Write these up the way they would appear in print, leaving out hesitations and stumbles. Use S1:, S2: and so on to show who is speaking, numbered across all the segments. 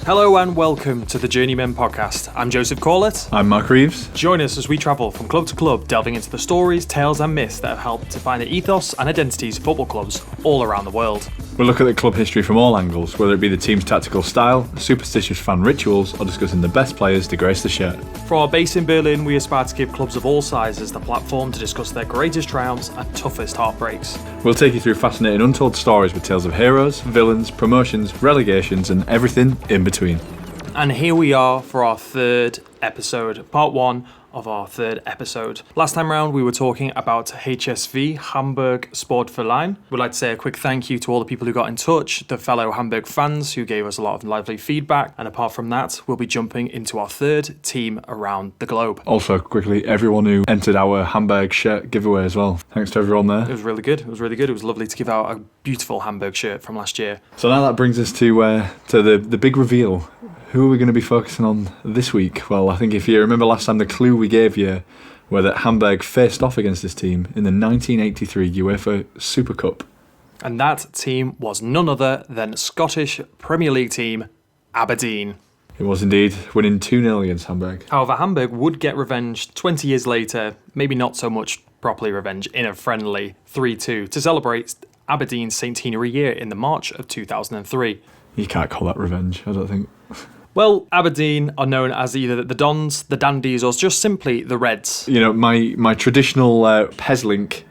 S1: Hello and welcome to the Journeymen podcast. I'm Joseph Corlett.
S2: I'm Mark Reeves.
S1: Join us as we travel from club to club, delving into the stories, tales and myths that have helped define the ethos and identities of football clubs all around the world.
S2: We'll look at the club history from all angles, whether it be the team's tactical style, superstitious fan rituals, or discussing the best players to grace the shirt.
S1: From our base in Berlin, we aspire to give clubs of all sizes the platform to discuss their greatest triumphs and toughest heartbreaks.
S2: We'll take you through fascinating untold stories with tales of heroes, villains, promotions, relegations, and everything in between.
S1: And here we are for our third episode, part one of our third episode. Last time round, we were talking about HSV, Hamburg Sportverein. We'd like to say a quick thank you to all the people who got in touch, the fellow Hamburg fans who gave us a lot of lively feedback. And apart from that, we'll be jumping into our third team around the globe.
S2: Also, quickly, everyone who entered our Hamburg shirt giveaway as well. Thanks to everyone there.
S1: It was really good. It was lovely to give out a beautiful Hamburg shirt from last year.
S2: So now that brings us to the big reveal. Who are we going to be focusing on this week? Well, I think if you remember last time, the clue we gave you were that Hamburg faced off against this team in the 1983 UEFA Super Cup.
S1: And that team was none other than Scottish Premier League team Aberdeen.
S2: It was indeed, winning 2-0 against Hamburg.
S1: However, Hamburg would get revenge 20 years later, maybe not so much properly revenge, in a friendly 3-2 to celebrate Aberdeen's centenary year in the March of 2003.
S2: You can't call that revenge, I don't think.
S1: Well, Aberdeen are known as either the Dons, the Dandies, or just simply the Reds.
S2: You know, my traditional PES link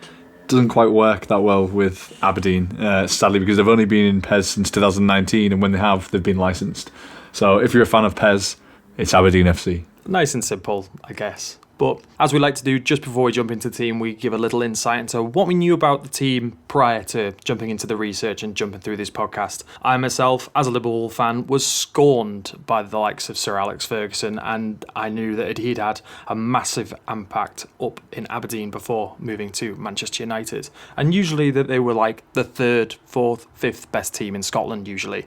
S2: doesn't quite work that well with Aberdeen, sadly, because they've only been in PES since 2019, and when they have, they've been licensed. So if you're a fan of PES, it's Aberdeen FC.
S1: Nice and simple, I guess. But as we like to do just before we jump into the team, we give a little insight into what we knew about the team prior to jumping into the research and jumping through this podcast. I myself, as a Liverpool fan, was scorned by the likes of Sir Alex Ferguson, and I knew that he'd had a massive impact up in Aberdeen before moving to Manchester United. And usually that they were like the third, fourth, fifth best team in Scotland usually.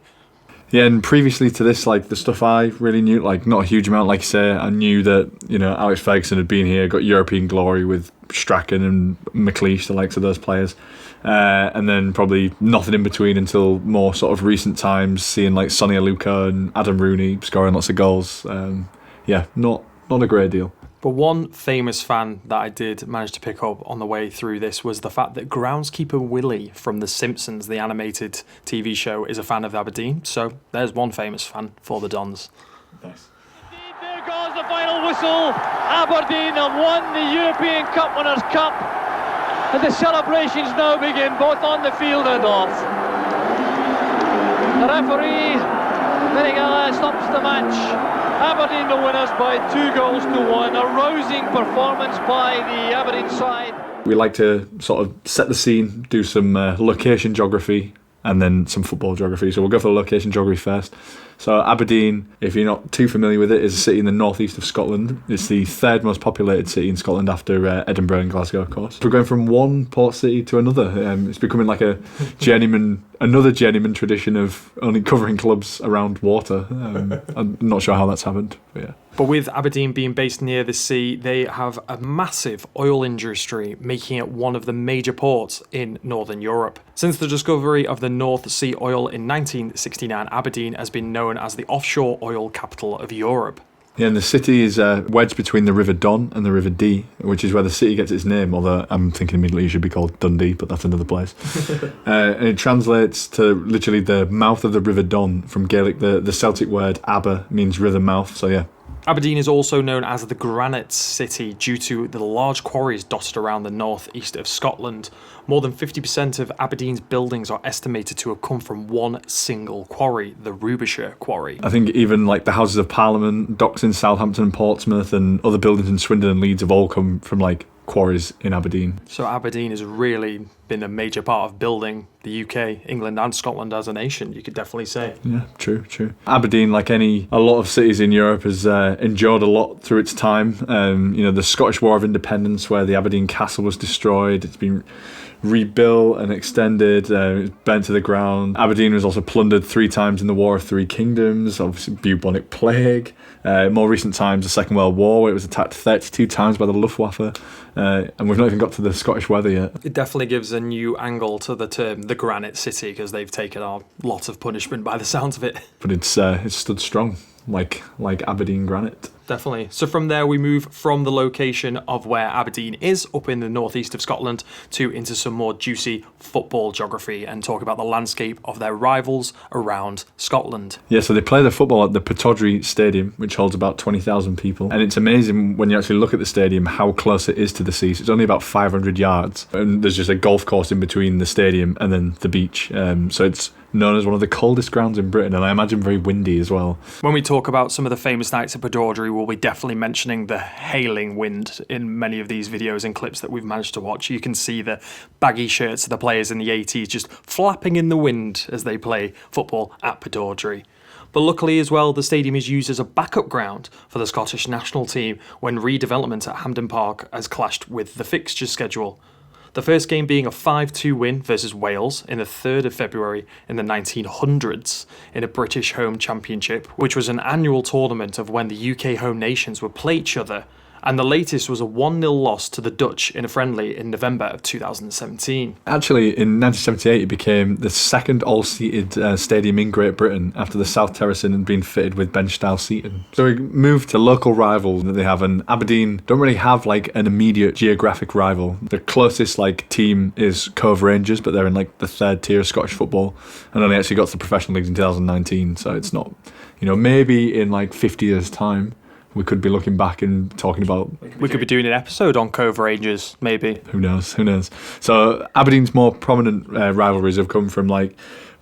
S2: Yeah, and previously to this, like, the stuff I really knew, like, not a huge amount, like you say, I knew that, you know, Alex Ferguson had been here, got European glory with Strachan and McLeish, the likes of those players, and then probably nothing in between until more sort of recent times, seeing, like, Sonny Aluko and Adam Rooney scoring lots of goals. Yeah, not a great deal.
S1: But one famous fan that I did manage to pick up on the way through this was the fact that groundskeeper Willie from The Simpsons, the animated TV show, is a fan of Aberdeen. So there's one famous fan for the Dons.
S3: Nice. There goes the final whistle. Aberdeen have won the European Cup Winners' Cup. And the celebrations now begin, both on the field and off. The referee, stops the match. Aberdeen the winners by 2-1. A rousing performance by the Aberdeen side.
S2: We like to sort of set the scene, do some location geography, and then some football geography. So we'll go for the location geography first. So Aberdeen, if you're not too familiar with it, is a city in the northeast of Scotland. It's the third most populated city in Scotland after Edinburgh and Glasgow, of course. We're going from one port city to another. It's becoming like another journeyman tradition of only covering clubs around water. I'm not sure how that's happened, but yeah.
S1: But with Aberdeen being based near the sea, they have a massive oil industry, making it one of the major ports in Northern Europe. Since the discovery of the North Sea oil in 1969, Aberdeen has been known as the offshore oil capital of Europe.
S2: Yeah, and the city is wedged between the River Don and the River Dee, which is where the city gets its name, although I'm thinking immediately it should be called Dundee, but that's another place. And it translates to literally the mouth of the River Don. From Gaelic, the Celtic word Aber means river mouth, so yeah.
S1: Aberdeen is also known as the Granite City due to the large quarries dotted around the northeast of Scotland. More than 50% of Aberdeen's buildings are estimated to have come from one single quarry, the Rubishire Quarry.
S2: I think even like the Houses of Parliament, docks in Southampton and Portsmouth, and other buildings in Swindon and Leeds have all come from like quarries in Aberdeen.
S1: So Aberdeen has really been a major part of building the UK, England and Scotland as a nation, you could definitely say.
S2: Yeah, true. Aberdeen, like a lot of cities in Europe, has endured a lot through its time. The Scottish War of Independence, where the Aberdeen Castle was destroyed, it's been rebuilt and extended, burnt to the ground. Aberdeen was also plundered 3 times in the War of Three Kingdoms, obviously bubonic plague. More recent times, the Second World War, where it was attacked 32 times by the Luftwaffe. And we've not even got to the Scottish weather yet.
S1: It definitely gives a new angle to the term the Granite City, because they've taken a lot of punishment by the sounds of it.
S2: But it's stood strong, like Aberdeen granite.
S1: Definitely. So from there we move from the location of where Aberdeen is, up in the northeast of Scotland, into some more juicy football geography and talk about the landscape of their rivals around Scotland.
S2: Yeah, so they play their football at the Pittodrie Stadium, which holds about 20,000 people. And it's amazing when you actually look at the stadium how close it is to the sea. So it's only about 500 yards. And there's just a golf course in between the stadium and then the beach. So it's known as one of the coldest grounds in Britain, and I imagine very windy as well.
S1: When we talk about some of the famous nights at Pittodrie, we'll be definitely mentioning the hailing wind in many of these videos and clips that we've managed to watch. You can see the baggy shirts of the players in the 80s just flapping in the wind as they play football at Pittodrie. But luckily as well, the stadium is used as a backup ground for the Scottish national team when redevelopment at Hampden Park has clashed with the fixture schedule. The first game being a 5-2 win versus Wales in the 3rd of February in the 1900s in a British Home Championship, which was an annual tournament of when the UK home nations would play each other. And the latest was a 1-0 loss to the Dutch in a friendly in November of 2017.
S2: Actually, in 1978, it became the second all-seated stadium in Great Britain after the South Terracing had been fitted with bench-style seating. So we moved to local rivals that they have, and Aberdeen don't really have like an immediate geographic rival. The closest like team is Cove Rangers, but they're in like the 3rd tier of Scottish football and only actually got to the professional leagues in 2019. So it's not, maybe in like 50 years' time, we could be looking back and talking about...
S1: We could be doing an episode on Cove Rangers, maybe.
S2: Who knows? So Aberdeen's more prominent rivalries have come from like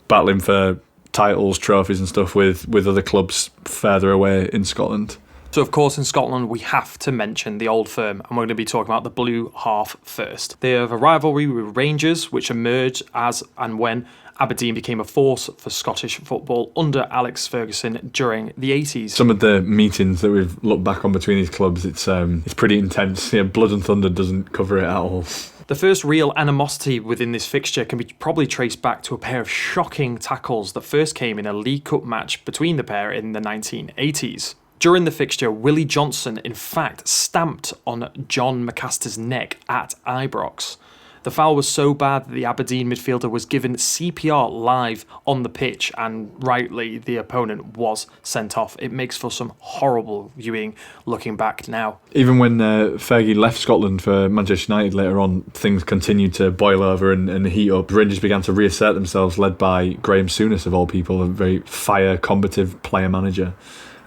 S2: battling for titles, trophies and stuff with other clubs further away in Scotland.
S1: So of course in Scotland we have to mention the Old Firm, and we're going to be talking about the Blue Half first. They have a rivalry with Rangers, which emerged as and when Aberdeen became a force for Scottish football under Alex Ferguson during the 80s.
S2: Some of the meetings that we've looked back on between these clubs, it's pretty intense. Blood and Thunder doesn't cover it at all.
S1: The first real animosity within this fixture can be probably traced back to a pair of shocking tackles that first came in a League Cup match between the pair in the 1980s. During the fixture, Willie Johnson in fact stamped on John McAster's neck at Ibrox. The foul was so bad that the Aberdeen midfielder was given CPR live on the pitch, and rightly the opponent was sent off. It makes for some horrible viewing looking back now. Even
S2: when Fergie left Scotland for Manchester United later on, things continued to boil over and heat up. Rangers began to reassert themselves, led by Graham Souness of all people, a very fire, combative player manager.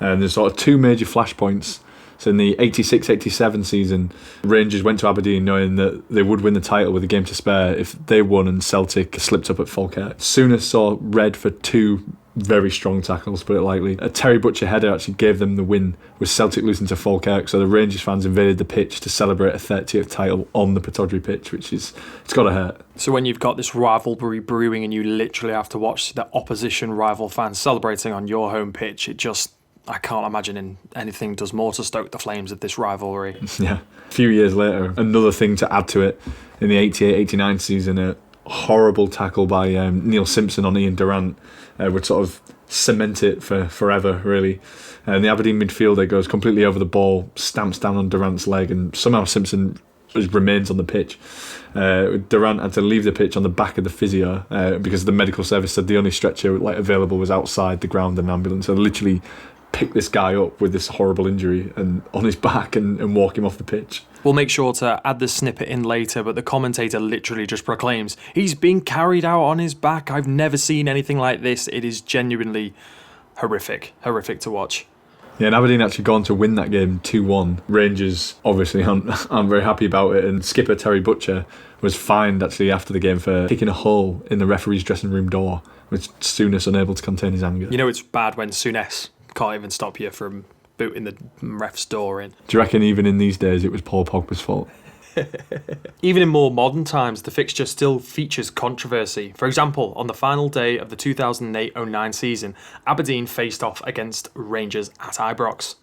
S2: And there's sort of 2 major flashpoints. So in the 86-87 season, Rangers went to Aberdeen knowing that they would win the title with a game to spare if they won and Celtic slipped up at Falkirk. Souness saw red for 2 very strong tackles, to put it lightly. A Terry Butcher header actually gave them the win, with Celtic losing to Falkirk, so the Rangers fans invaded the pitch to celebrate a 30th title on the Pittodrie pitch, it's got to hurt.
S1: So when you've got this rivalry brewing and you literally have to watch the opposition rival fans celebrating on your home pitch, I can't imagine anything does more to stoke the flames of this rivalry.
S2: Yeah. A few years later, another thing to add to it, in the 88-89 season, a horrible tackle by Neil Simpson on Ian Durrant would sort of cement it for forever, really. And the Aberdeen midfielder goes completely over the ball, stamps down on Durrant's leg, and somehow Simpson remains on the pitch. Durrant had to leave the pitch on the back of the physio because the medical service said the only stretcher available was outside the ground and ambulance. So literally pick this guy up with this horrible injury and on his back and walk him off the pitch.
S1: We'll make sure to add the snippet in later, but the commentator literally just proclaims, "He's being carried out on his back. I've never seen anything like this." It is genuinely horrific to watch.
S2: Yeah, and Aberdeen actually gone to win that game 2-1. Rangers obviously aren't very happy about it, and skipper Terry Butcher was fined actually after the game for kicking a hole in the referee's dressing room door, with Souness unable to contain his anger.
S1: It's bad when Souness can't even stop you from booting the ref's door in.
S2: Do you reckon even in these days it was Paul Pogba's fault?
S1: Even in more modern times, the fixture still features controversy. For example, on the final day of the 2008-09 season, Aberdeen faced off against Rangers at Ibrox.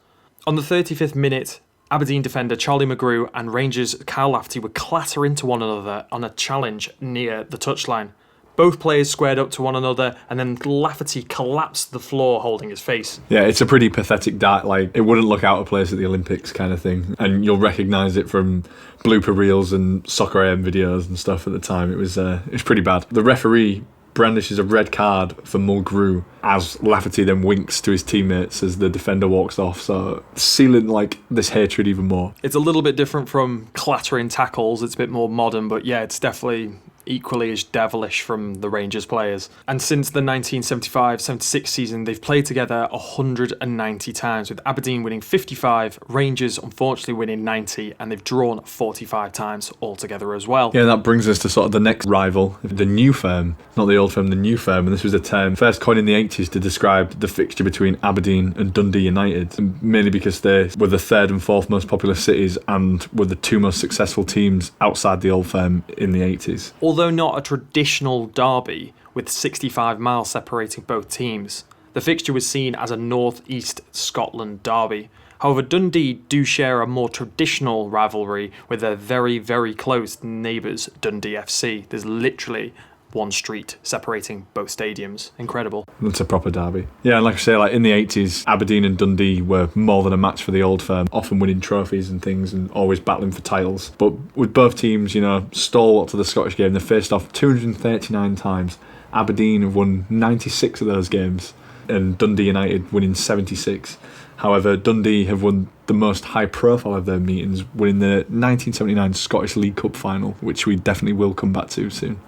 S1: On the 35th minute, Aberdeen defender Charlie McGrew and Rangers Kyle Lafferty would clatter into one another on a challenge near the touchline. Both players squared up to one another, and then Lafferty collapsed to the floor holding his face.
S2: Yeah, it's a pretty pathetic dive. Like, it wouldn't look out of place at the Olympics kind of thing. And you'll recognise it from blooper reels and Soccer AM videos and stuff at the time. It was pretty bad. The referee brandishes a red card for Mulgrew as Lafferty then winks to his teammates as the defender walks off, so sealing like this hatred even more.
S1: It's a little bit different from clattering tackles, it's a bit more modern, but yeah, it's definitely equally as devilish from the Rangers players. And since the 1975-76 season, they've played together 190 times, with Aberdeen winning 55, Rangers unfortunately winning 90, and they've drawn 45 times altogether as well.
S2: Yeah, that brings us to sort of the next rival, the new firm, not the old firm, the new firm, and this was a term first coined in the 80s to describe the fixture between Aberdeen and Dundee United, mainly because they were the third and fourth most popular cities and were the two most successful teams outside the old firm in the 80s.
S1: Although not a traditional derby, with 65 miles separating both teams, the fixture was seen as a north-east Scotland derby. However, Dundee do share a more traditional rivalry with their very, very close neighbours, Dundee FC. There's literally one street separating both stadiums. Incredible.
S2: It's a proper derby. Yeah, and like I say, like in the 80s, Aberdeen and Dundee were more than a match for the old firm, often winning trophies and things and always battling for titles. But with both teams, you know, stalwart to the Scottish game, they faced off 239 times. Aberdeen have won 96 of those games and Dundee United winning 76. However, Dundee have won the most high profile of their meetings, winning the 1979 Scottish League Cup final, which we definitely will come back to soon.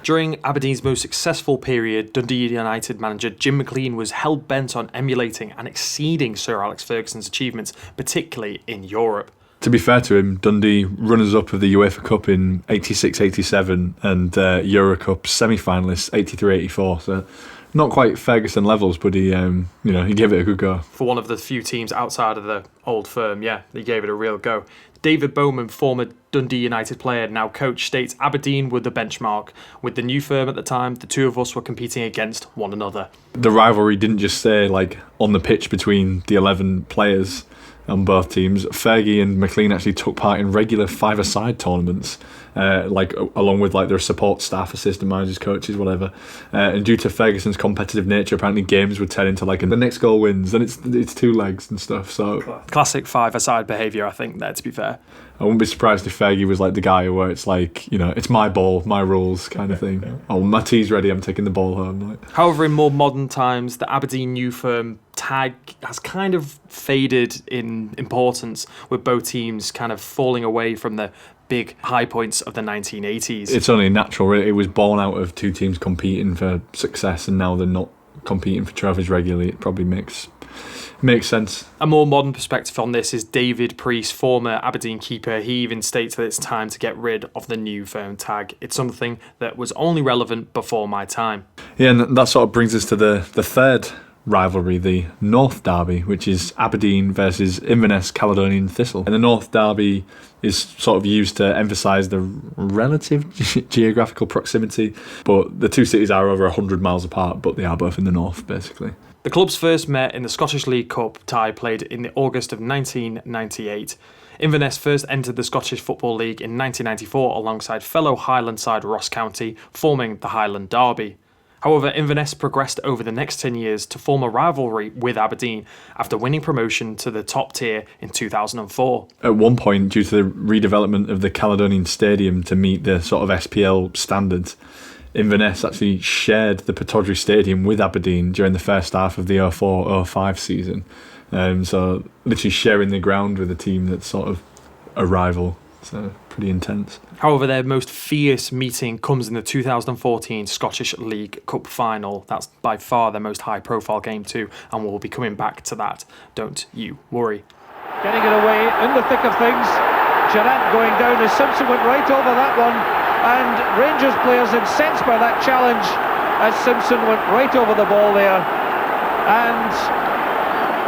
S1: During Aberdeen's most successful period, Dundee United manager Jim McLean was hell-bent on emulating and exceeding Sir Alex Ferguson's achievements, particularly in Europe.
S2: To be fair to him, Dundee runners-up of the UEFA Cup in 86-87 and Euro Cup semi-finalists 83-84, so not quite Ferguson levels, but he gave it a good go.
S1: For one of the few teams outside of the old firm, yeah, he gave it a real go. David Bowman, former Dundee United player, now coach, states Aberdeen were the benchmark. With the new firm at the time, the two of us were competing against one another.
S2: The rivalry didn't just stay like on the pitch between the 11 players on both teams. Fergie and McLean actually took part in regular five-a-side tournaments, along with like their support staff, assistant managers, coaches, whatever. And due to Ferguson's competitive nature, apparently games would turn into like the next goal wins, and it's two legs and stuff. So
S1: classic five-a-side behaviour, I think. There, to be fair,
S2: I wouldn't be surprised if Fergie was like the guy where it's like, you know, it's my ball, my rules kind of thing. Yeah. Oh, my tea's ready, I'm taking the ball home.
S1: However, in more modern times, the Aberdeen new firm tag has kind of faded in importance, with both teams kind of falling away from the big high points of the 1980s.
S2: It's only natural, really. It was born out of two teams competing for success, and now they're not competing for trophies regularly. It probably makes sense.
S1: A more modern perspective on this is David Priest, former Aberdeen keeper. He even states that it's time to get rid of the new firm tag. It's something that was only relevant before my time.
S2: Yeah, and that sort of brings us to the third rivalry, the North Derby, which is Aberdeen versus Inverness Caledonian Thistle. And the North Derby is sort of used to emphasise the relative geographical proximity, but the two cities are over 100 miles apart, but they are both in the north, basically.
S1: The clubs first met in the Scottish League Cup tie played in the August of 1998. Inverness first entered the Scottish Football League in 1994 alongside fellow Highland side Ross County, forming the Highland Derby. However, Inverness progressed over the next 10 years to form a rivalry with Aberdeen after winning promotion to the top tier in 2004.
S2: At one point, due to the redevelopment of the Caledonian Stadium to meet the sort of SPL standards, Inverness actually shared the Pittodrie Stadium with Aberdeen during the first half of the 04-05 season. So literally sharing the ground with a team that's sort of a rival. So pretty intense.
S1: However, their most fierce meeting comes in the 2014 Scottish League Cup final. That's by far their most high-profile game too, and we'll be coming back to that. Don't you worry.
S3: Getting it away in the thick of things. Durant going down as Simpson went right over that one, and Rangers players incensed by that challenge as Simpson went right over the ball there, and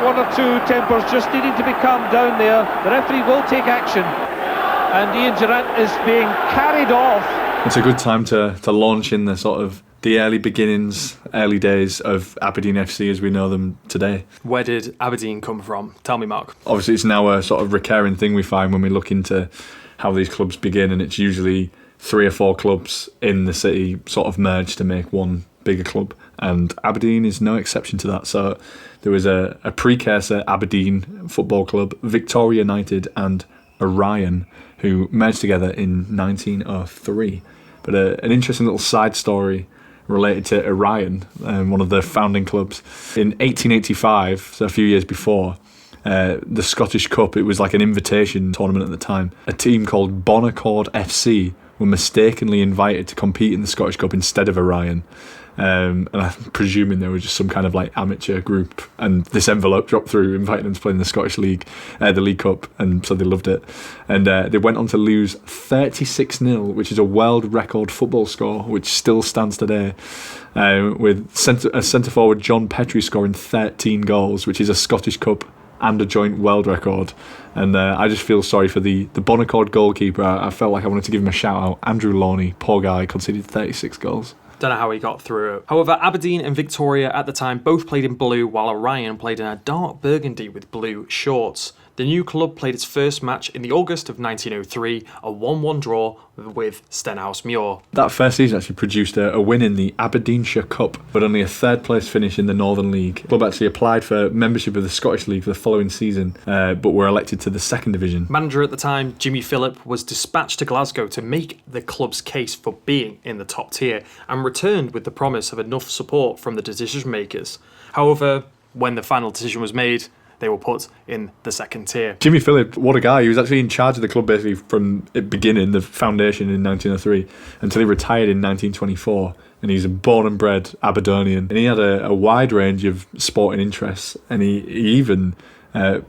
S3: one or two tempers just needing to be calmed down there. The referee will take action, and Ian Durant is being carried off.
S2: It's a good time to launch in the sort of the early beginnings, early days of Aberdeen FC as we know them today.
S1: Where did Aberdeen come from? Tell me, Mark.
S2: Obviously, it's now a sort of recurring thing we find when we look into how these clubs begin, and it's usually 3 or 4 clubs in the city sort of merge to make one bigger club, and Aberdeen is no exception to that. So there was a precursor Aberdeen Football Club, Victoria United and Orion, who merged together in 1903. But an interesting little side story related to Orion, one of the founding clubs. In 1885, so a few years before, the Scottish Cup, it was like an invitation tournament at the time. A team called Bonaccord FC were mistakenly invited to compete in the Scottish Cup instead of Orion. And I'm presuming they were just some kind of like amateur group, and this envelope dropped through inviting them to play in the Scottish League, the League Cup, and so they loved it. And they went on to lose 36-0, which is a world record football score, which still stands today, with centre forward John Petrie scoring 13 goals, which is a Scottish Cup and a joint world record. And I just feel sorry for the Bonaccord goalkeeper. I felt like I wanted to give him a shout out. Andrew Lawney, poor guy, conceded 36 goals.
S1: Don't know how he got through it. However, Aberdeen and Victoria at the time both played in blue, while Orion played in a dark burgundy with blue shorts. The new club played its first match in the August of 1903, a 1-1 draw with Stenhousemuir.
S2: That first season actually produced a win in the Aberdeenshire Cup, but only a third place finish in the Northern League. The club actually applied for membership of the Scottish League for the following season, but were elected to the second division.
S1: Manager at the time, Phillip, was dispatched to Glasgow to make the club's case for being in the top tier, and returned with the promise of enough support from the decision makers. However, when the final decision was made, they were put in the second tier.
S2: Phillip, what a guy. He was actually in charge of the club basically from the beginning, the foundation in 1903, until he retired in 1924. And he's a born and bred Aberdonian. And he had a wide range of sporting interests. And he even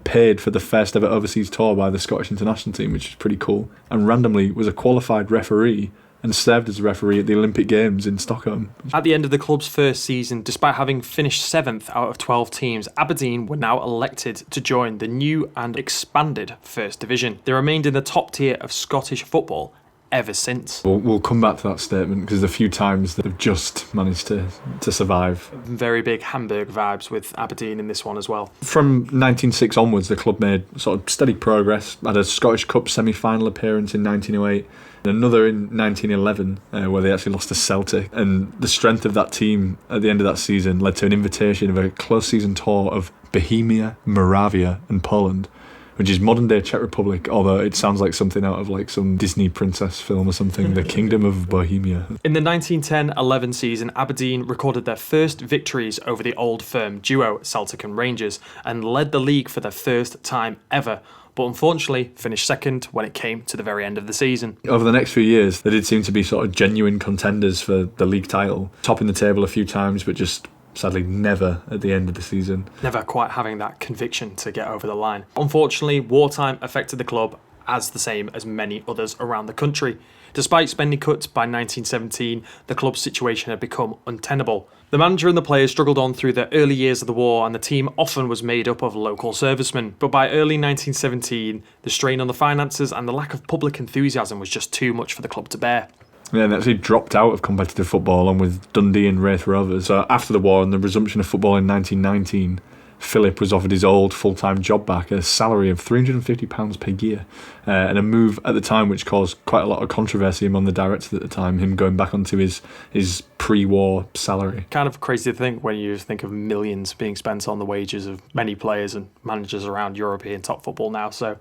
S2: paid for the first ever overseas tour by the Scottish international team, which is pretty cool. And randomly was a qualified referee and served as a referee at the Olympic Games in Stockholm.
S1: At the end of the club's first season, despite having finished 7th out of 12 teams, Aberdeen were now elected to join the new and expanded First Division. They remained in the top tier of Scottish football ever since.
S2: We'll come back to that statement because there's a few times that they've just managed to survive.
S1: Very big Hamburg vibes with Aberdeen in this one as well.
S2: From 1906 onwards, the club made sort of steady progress, had a Scottish Cup semi-final appearance in 1908, and another in 1911 where they actually lost to Celtic. And the strength of that team at the end of that season led to an invitation of a close season tour of Bohemia, Moravia and Poland, which is modern day Czech Republic, although it sounds like something out of like some Disney princess film or something, the Kingdom of Bohemia.
S1: In the 1910-11 season, Aberdeen recorded their first victories over the old firm duo Celtic and Rangers, and led the league for the first time ever, but unfortunately finished second when it came to the very end of the season.
S2: Over the next few years, they did seem to be sort of genuine contenders for the league title, topping the table a few times, but just sadly never at the end of the season.
S1: Never quite having that conviction to get over the line. Unfortunately, wartime affected the club as the same as many others around the country. Despite spending cuts by 1917, the club's situation had become untenable. The manager and the players struggled on through the early years of the war, and the team often was made up of local servicemen. But by early 1917, the strain on the finances and the lack of public enthusiasm was just too much for the club to bear.
S2: Yeah, they actually dropped out of competitive football along with Dundee and Raith Rovers. So after the war and the resumption of football in 1919, Phillip was offered his old full-time job back, a salary of £350 per year, and a move at the time which caused quite a lot of controversy among the directors at the time, him going back onto his pre-war salary.
S1: Kind of crazy to think when you think of millions being spent on the wages of many players and managers around European top football now, so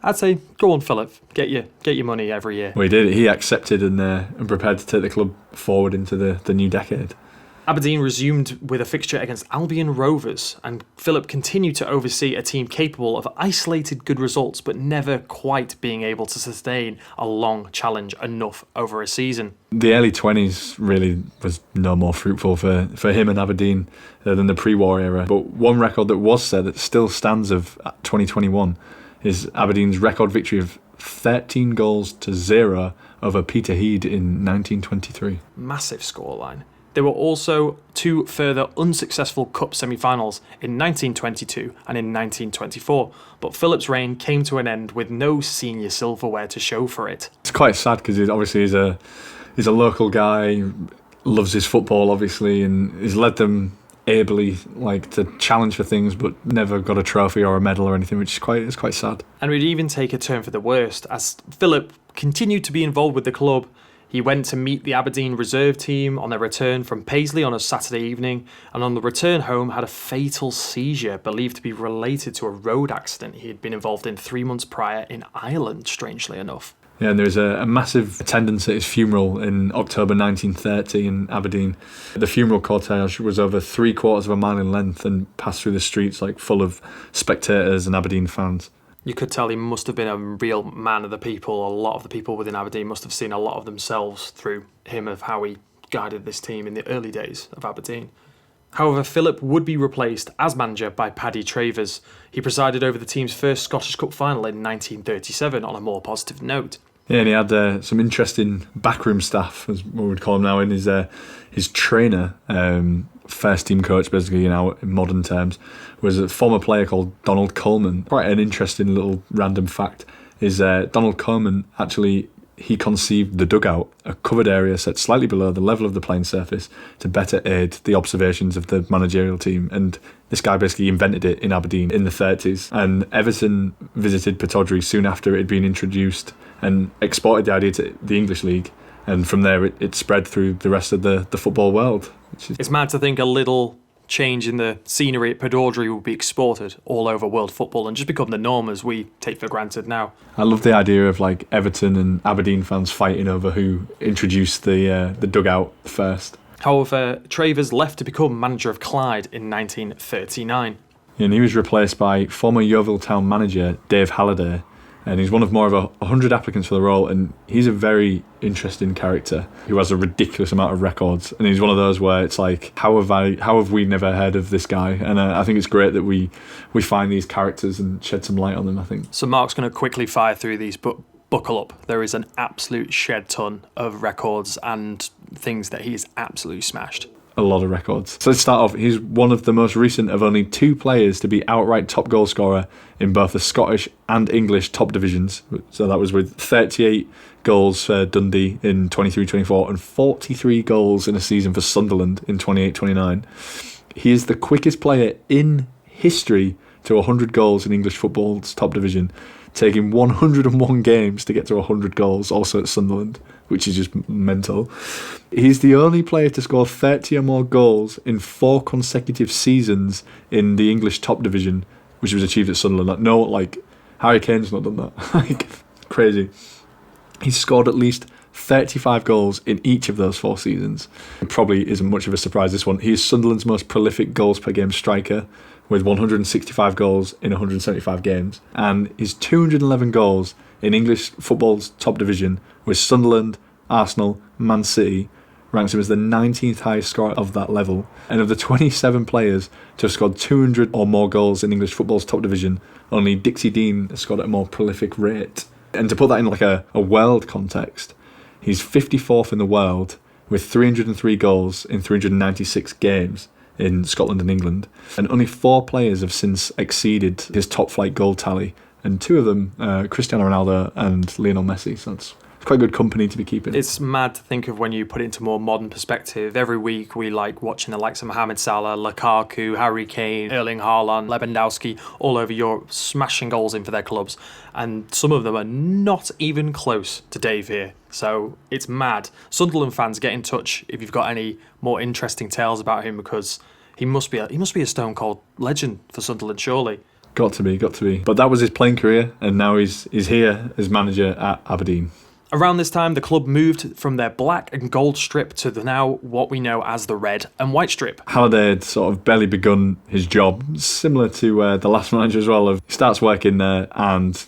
S1: I'd say go on, Phillip, get your money every year.
S2: Well, he did. He accepted and prepared to take the club forward into the new decade.
S1: Aberdeen resumed with a fixture against Albion Rovers, and Phillip continued to oversee a team capable of isolated good results but never quite being able to sustain a long challenge enough over a season.
S2: The early 20s really was no more fruitful for him and Aberdeen than the pre-war era. But one record that was set that still stands of 2021 is Aberdeen's record victory of 13 goals to 0 over Peterhead in 1923.
S1: Massive scoreline. There were also two further unsuccessful cup semi-finals in 1922 and in 1924, but Phillip's reign came to an end with no senior silverware to show for it.
S2: It's quite sad because he obviously is a local guy, loves his football, obviously, and has led them ably to challenge for things, but never got a trophy or a medal or anything, which is quite sad.
S1: And it would even take a turn for the worst as Phillip continued to be involved with the club. He went to meet the Aberdeen reserve team on their return from Paisley on a Saturday evening, and on the return home had a fatal seizure believed to be related to a road accident he had been involved in 3 months prior in Ireland, strangely enough.
S2: Yeah, and there was a massive attendance at his funeral in October 1930 in Aberdeen. The funeral cortege was over 3/4 of a mile in length and passed through the streets full of spectators and Aberdeen fans.
S1: You could tell he must have been a real man of the people. A lot of the people within Aberdeen must have seen a lot of themselves through him of how he guided this team in the early days of Aberdeen. However, Phillip would be replaced as manager by Paddy Travers. He presided over the team's first Scottish Cup final in 1937 on a more positive note.
S2: Yeah, and he had some interesting backroom staff, as we would call him now, in his trainer, first team coach, basically, in modern terms, was a former player called Donald Coleman. Quite an interesting little random fact is Donald Coleman actually, he conceived the dugout, a covered area set slightly below the level of the playing surface to better aid the observations of the managerial team. And this guy basically invented it in Aberdeen in the 30s. And Everton visited Pittodrie soon after it had been introduced and exported the idea to the English League. And from there, it spread through the rest of the football world.
S1: It's mad to think a little change in the scenery at Pittodrie will be exported all over world football and just become the norm as we take for granted now.
S2: I love the idea of Everton and Aberdeen fans fighting over who introduced the dugout first.
S1: However, Travers left to become manager of Clyde in 1939.
S2: And he was replaced by former Yeovil Town manager Dave Halliday. And he's one of more of 100 applicants for the role, and he's a very interesting character who has a ridiculous amount of records. And he's one of those where it's how have we never heard of this guy? And I think it's great that we find these characters and shed some light on them, I think.
S1: So Mark's going to quickly fire through these, but buckle up. There is an absolute shed ton of records and things that he's absolutely smashed.
S2: A lot of records. So let's start off. He's one of the most recent of only 2 players to be outright top goal scorer in both the Scottish and English top divisions. So that was with 38 goals for Dundee in 23-24 and 43 goals in a season for Sunderland in 28-29. He is the quickest player in history to 100 goals in English football's top division, taking 101 games to get to 100 goals, also at Sunderland, which is just mental. He's the only player to score 30 or more goals in 4 consecutive seasons in the English top division, which was achieved at Sunderland. Harry Kane's not done that. Crazy. He's scored at least 35 goals in each of those 4 seasons. It probably isn't much of a surprise, this one. He is Sunderland's most prolific goals per game striker, with 165 goals in 175 games. And his 211 goals in English football's top division with Sunderland, Arsenal, Man City ranks him as the 19th highest scorer of that level. And of the 27 players to have scored 200 or more goals in English football's top division, only Dixie Dean has scored at a more prolific rate. And to put that in a world context, he's 54th in the world with 303 goals in 396 games in Scotland and England. And only 4 players have since exceeded his top flight goal tally. And 2 of them, Cristiano Ronaldo and Lionel Messi. So it's quite good company to be keeping.
S1: It's mad to think of when you put it into more modern perspective. Every week we like watching the likes of Mohamed Salah, Lukaku, Harry Kane, Erling Haaland, Lewandowski, all over Europe, smashing goals in for their clubs. And some of them are not even close to Dave here. So it's mad. Sunderland fans, get in touch if you've got any more interesting tales about him, because he must be a stone cold legend for Sunderland, surely.
S2: Got to be. But that was his playing career, and now he's here as manager at Aberdeen.
S1: Around this time, the club moved from their black and gold strip to the now what we know as the red and white strip.
S2: Halliday had sort of barely begun his job, similar to the last manager as well. He starts working there and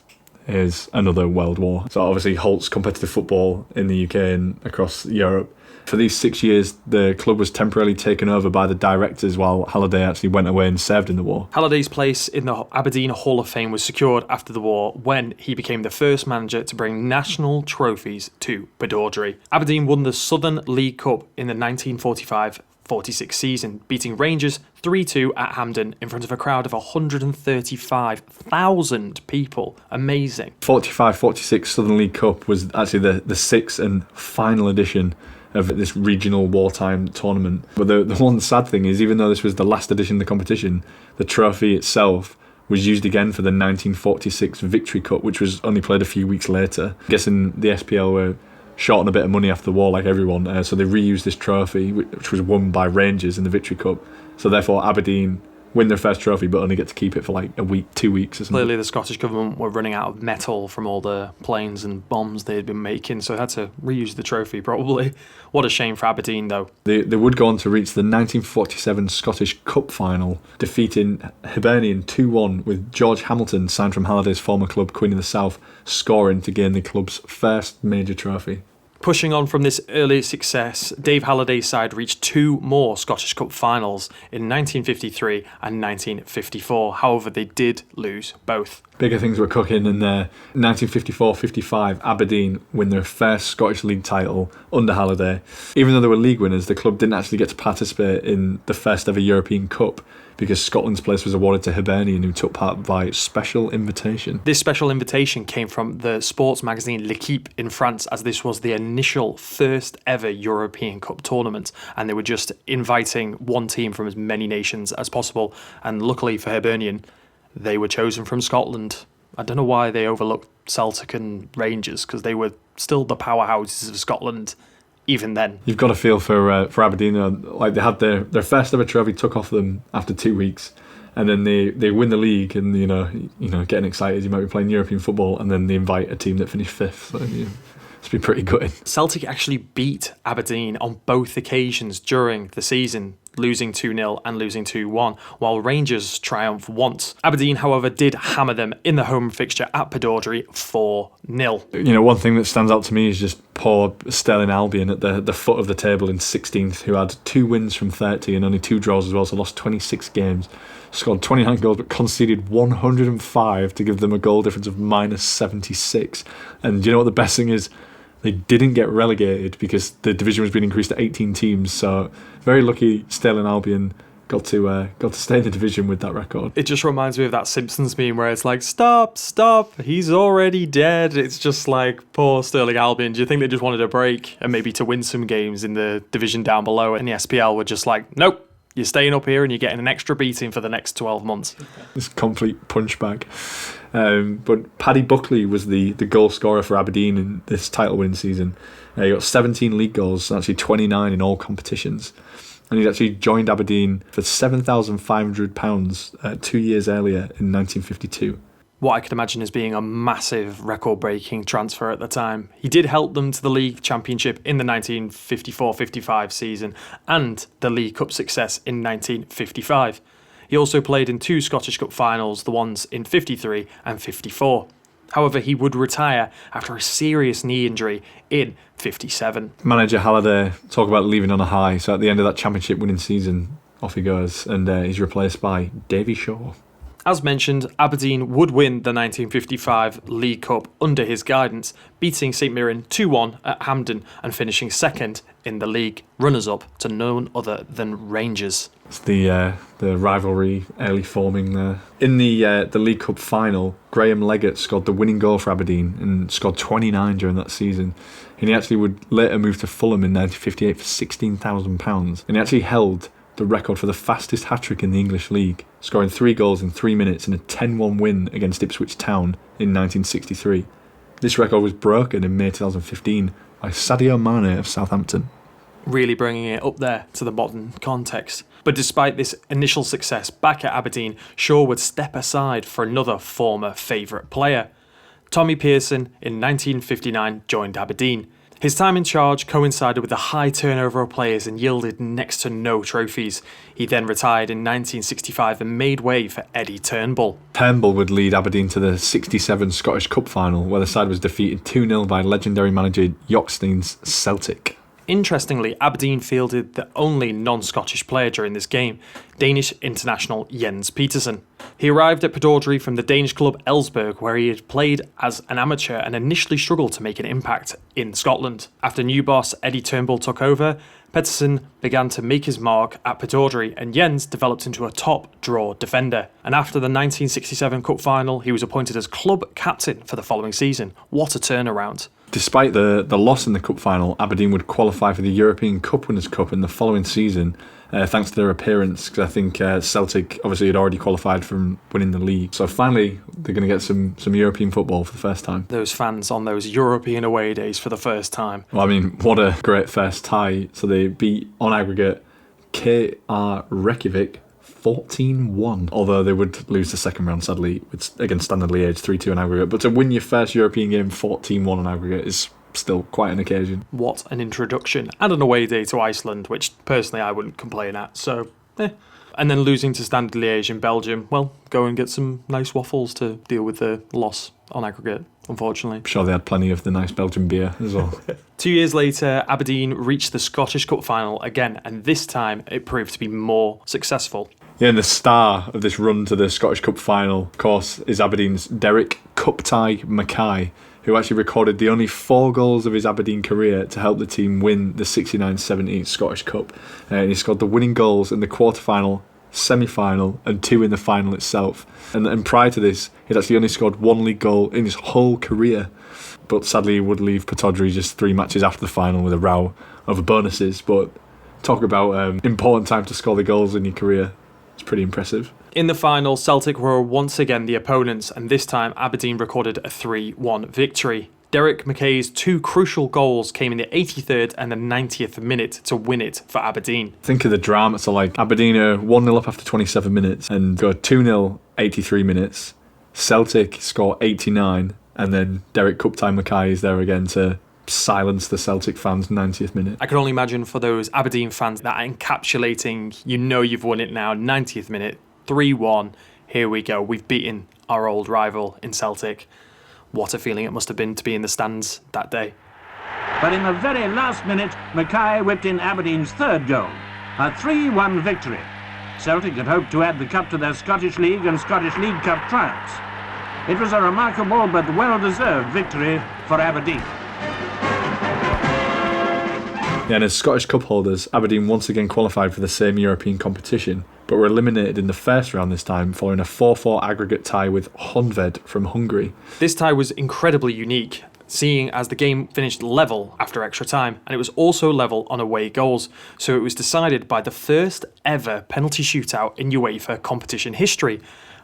S2: is another world war. So obviously halts competitive football in the UK and across Europe. For these 6 years, the club was temporarily taken over by the directors while Halliday actually went away and served in the war.
S1: Halliday's place in the Aberdeen Hall of Fame was secured after the war when he became the first manager to bring national trophies to Pittodrie. Aberdeen won the Southern League Cup in the 1945-46 season, beating Rangers 3-2 at Hampden in front of a crowd of 135,000 people. Amazing.
S2: 45-46 Southern League Cup was actually the 6th and final edition of this regional wartime tournament. But the one sad thing is, even though this was the last edition of the competition, the trophy itself was used again for the 1946 Victory Cup, which was only played a few weeks later. I'm guessing the SPL were short on a bit of money after the war, like everyone, so they reused this trophy, which was won by Rangers in the Victory Cup. So therefore Aberdeen win their first trophy but only get to keep it for like a week, 2 weeks or something.
S1: Clearly the Scottish government were running out of metal from all the planes and bombs they had been making, so they had to reuse the trophy probably. What a shame for Aberdeen though.
S2: They would go on to reach the 1947 Scottish Cup final, defeating Hibernian 2-1 with George Hamilton, signed from Halliday's former club Queen of the South, scoring to gain the club's first major trophy.
S1: Pushing on from this early success, Dave Halliday's side reached 2 more Scottish Cup finals in 1953 and 1954. However, they did lose both.
S2: Bigger things were cooking in there. 1954-55, Aberdeen win their first Scottish League title under Halliday. Even though they were league winners, the club didn't actually get to participate in the first ever European Cup, because Scotland's place was awarded to Hibernian, who took part by special invitation.
S1: This special invitation came from the sports magazine L'Équipe in France, as this was the initial first ever European Cup tournament, and they were just inviting one team from as many nations as possible, and luckily for Hibernian, they were chosen from Scotland. I don't know why they overlooked Celtic and Rangers, because they were still the powerhouses of Scotland even then.
S2: You've got to feel for Aberdeen. Like, they had their first ever trophy took off them after 2 weeks, and then they win the league, and you know getting excited, you might be playing European football, and then they invite a team that finished 5th. So, it's been pretty good.
S1: Celtic actually beat Aberdeen on both occasions during the season, losing 2-0 and losing 2-1, while Rangers triumphed once. Aberdeen, however, did hammer them in the home fixture at Padordery 4-0.
S2: One thing that stands out to me is just poor Stirling Albion at the foot of the table in 16th, who had 2 wins from 30 and only 2 draws as well, so lost 26 games. Scored 29 goals but conceded 105 to give them a goal difference of minus 76. And you know what the best thing is? They didn't get relegated because the division was being increased to 18 teams. So very lucky Stirling Albion got to stay in the division with that record.
S1: It just reminds me of that Simpsons meme where it's like, stop, he's already dead. It's just like, poor Stirling Albion. Do you think they just wanted a break and maybe to win some games in the division down below? And the SPL were just like, nope, you're staying up here and you're getting an extra beating for the next 12 months.
S2: This complete punchbag. But Paddy Buckley was the goal scorer for Aberdeen in this title winning season. He got 17 league goals, actually 29 in all competitions. And he'd actually joined Aberdeen for £7,500 2 years earlier in 1952.
S1: What I could imagine as being a massive record-breaking transfer at the time. He did help them to the League Championship in the 1954-55 season and the League Cup success in 1955. He also played in 2 Scottish Cup finals, the ones in 53 and 54. However, he would retire after a serious knee injury in 57.
S2: Manager Halliday, talk about leaving on a high. So at the end of that championship winning season, off he goes, and he's replaced by Davy Shaw.
S1: As mentioned, Aberdeen would win the 1955 League Cup under his guidance, beating St Mirren 2-1 at Hampden and finishing second in the league, runners-up to none other than Rangers.
S2: It's the rivalry early forming there. In the League Cup final, Graham Leggett scored the winning goal for Aberdeen and scored 29 during that season. And he actually would later move to Fulham in 1958 for £16,000. And he actually held the record for the fastest hat-trick in the English League, scoring 3 goals in 3 minutes in a 10-1 win against Ipswich Town in 1963. This record was broken in May 2015 by Sadio Mane of Southampton.
S1: Really bringing it up there to the modern context. But despite this initial success back at Aberdeen, Shaw would step aside for another former favourite player. Tommy Pearson in 1959 joined Aberdeen. His time in charge coincided with a high turnover of players and yielded next to no trophies. He then retired in 1965 and made way for Eddie Turnbull.
S2: Turnbull would lead Aberdeen to the 67 Scottish Cup final, where the side was defeated 2-0 by legendary manager Jockstein's Celtic.
S1: Interestingly, Aberdeen fielded the only non-Scottish player during this game, Danish international Jens Peterson. He arrived at Padordery from the Danish club Ellsberg, where he had played as an amateur and initially struggled to make an impact in Scotland. After new boss Eddie Turnbull took over, Peterson began to make his mark at Padordery, and Jens developed into a top draw defender. And after the 1967 Cup final, he was appointed as club captain for the following season. What a turnaround.
S2: Despite the loss in the cup final, Aberdeen would qualify for the European Cup Winners' Cup in the following season, thanks to their appearance, because I think Celtic obviously had already qualified from winning the league. So finally, they're going to get some European football for the first time.
S1: Those fans on those European away days for the first time.
S2: Well, I mean, what a great first tie. So they beat, on aggregate, KR Reykjavik 14-1, although they would lose the second round, sadly, against Standard Liège 3-2 on aggregate. But to win your first European game 14-1 on aggregate is still quite an occasion.
S1: What an introduction. And an away day to Iceland, which personally I wouldn't complain at, so And then losing to Standard Liège in Belgium, well, go and get some nice waffles to deal with the loss on aggregate, unfortunately.
S2: I'm sure they had plenty of the nice Belgian beer as well.
S1: 2 years later, Aberdeen reached the Scottish Cup final again, and this time it proved to be more successful.
S2: Yeah, and the star of this run to the Scottish Cup final, of course, is Aberdeen's Derek Cuptie Mackay, who actually recorded the only 4 goals of his Aberdeen career to help the team win the 69-70 Scottish Cup. And he scored the winning goals in the quarter-final, semi-final and 2 in the final itself. And prior to this, he'd actually only scored 1 league goal in his whole career. But sadly, he would leave Pittodrie just 3 matches after the final with a row over bonuses. But talk about important time to score the goals in your career. It's pretty impressive.
S1: In the final, Celtic were once again the opponents, and this time Aberdeen recorded a 3-1 victory. Derek Mackay's 2 crucial goals came in the 83rd and the 90th minute to win it for Aberdeen.
S2: Think of the drama. So like Aberdeen are 1-0 up after 27 minutes and go 2-0 83 minutes. Celtic score 89 and then Derek Cuptie Mackay is there again to silence the Celtic fans 90th minute.
S1: I can only imagine for those Aberdeen fans that encapsulating, you've won it now, 90th minute, 3-1, here we go, we've beaten our old rival in Celtic. What a feeling it must have been to be in the stands that day.
S4: But in the very last minute, Mackay whipped in Aberdeen's 3rd goal, a 3-1 victory. Celtic had hoped to add the cup to their Scottish League and Scottish League Cup triumphs. It was a remarkable but well-deserved victory for Aberdeen.
S2: Yeah, and as Scottish Cup holders, Aberdeen once again qualified for the same European competition, but were eliminated in the first round this time following a 4-4 aggregate tie with Honved from Hungary.
S1: This tie was incredibly unique, seeing as the game finished level after extra time, and it was also level on away goals, so it was decided by the first ever penalty shootout in UEFA competition history.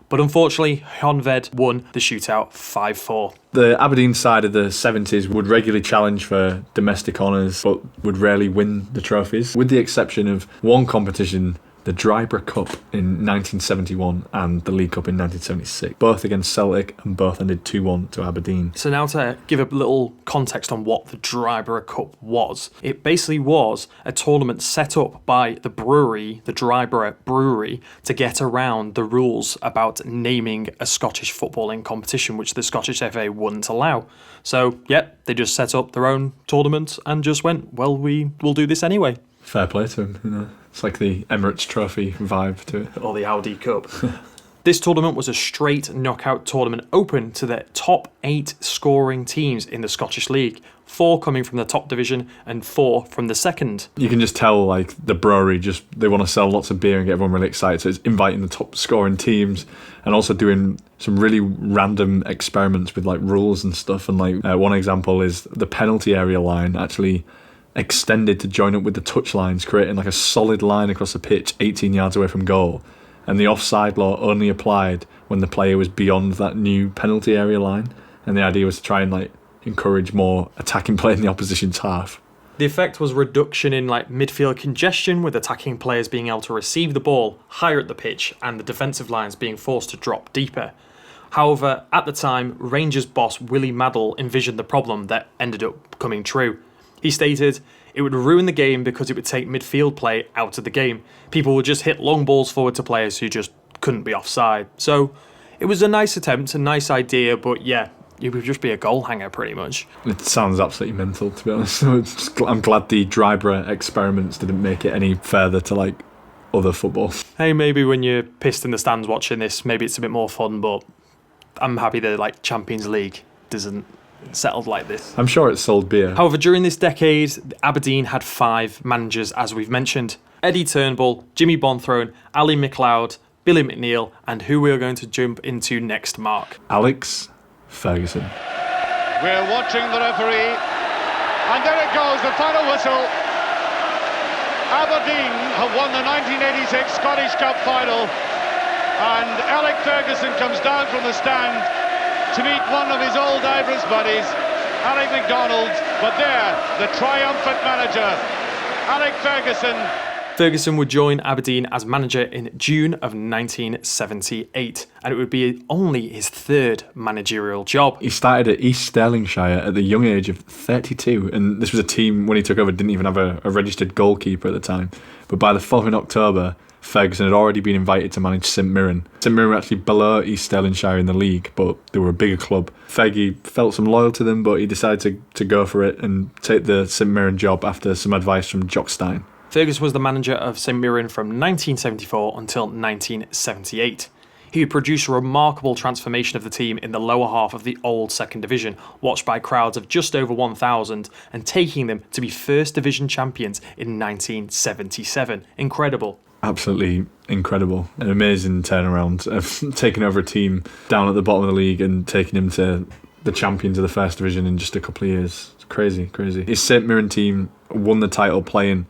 S1: But unfortunately, Honved won the shootout 5-4.
S2: The Aberdeen side of the 70s would regularly challenge for domestic honours, but would rarely win the trophies, with the exception of one competition, the Drybrough Cup in 1971 and the League Cup in 1976, both against Celtic and both ended 2-1 to Aberdeen.
S1: So now to give a little context on what the Drybrough Cup was. It basically was a tournament set up by the brewery, the Drybrough Brewery, to get around the rules about naming a Scottish footballing competition, which the Scottish FA wouldn't allow. So, they just set up their own tournament and just went, well, we will do this anyway.
S2: Fair play to him, It's like the Emirates Trophy vibe to it.
S1: Or the Audi Cup. This tournament was a straight knockout tournament open to the top 8 scoring teams in the Scottish League, 4 coming from the top division and 4 from the second.
S2: You can just tell, like, the brewery, they want to sell lots of beer and get everyone really excited, so it's inviting the top scoring teams and also doing some really random experiments with, like, rules and stuff. And, like, one example is the penalty area line actually extended to join up with the touch lines, creating like a solid line across the pitch 18 yards away from goal, and the offside law only applied when the player was beyond that new penalty area line, and the idea was to try and like encourage more attacking play in the opposition's half.
S1: The effect was reduction in like midfield congestion, with attacking players being able to receive the ball higher at the pitch and the defensive lines being forced to drop deeper. However, at the time, Rangers boss Willie Maddell envisioned the problem that ended up coming true. He stated, it would ruin the game because it would take midfield play out of the game. People would just hit long balls forward to players who just couldn't be offside. So it was a nice attempt, a nice idea, but it would just be a goal hanger pretty much.
S2: It sounds absolutely mental, to be honest. I'm glad the Drybrough experiments didn't make it any further to like other football.
S1: Hey, maybe when you're pissed in the stands watching this, maybe it's a bit more fun, but I'm happy that like Champions League doesn't settled like this.
S2: I'm sure it sold beer.
S1: However, during this decade, Aberdeen had 5 managers, as we've mentioned. Eddie Turnbull, Jimmy Bonthorne, Ali McLeod, Billy McNeil, and who we are going to jump into next, Mark.
S2: Alex Ferguson.
S3: We're watching the referee, and there it goes, the final whistle. Aberdeen have won the 1986 Scottish Cup final, and Alex Ferguson comes down from the stand to meet one of his old Ivorish buddies, Alec MacDonald, but there, the triumphant manager, Alex Ferguson.
S1: Ferguson would join Aberdeen as manager in June of 1978, and it would be only his third managerial job.
S2: He started at East Stirlingshire at the young age of 32, and this was a team, when he took over, didn't even have a registered goalkeeper at the time. But by the following October, Ferguson had already been invited to manage St Mirren. St Mirren were actually below East Stirlingshire in the league, but they were a bigger club. Fergie felt some loyalty to them, but he decided to go for it and take the St Mirren job after some advice from Jock Stein.
S1: Ferguson was the manager of St Mirren from 1974 until 1978. He would produce a remarkable transformation of the team in the lower half of the old second division, watched by crowds of just over 1,000, and taking them to be First Division champions in 1977. Incredible.
S2: Absolutely incredible. An amazing turnaround of taking over a team down at the bottom of the league and taking them to the champions of the First Division in just a couple of years. It's crazy. His St Mirren team won the title playing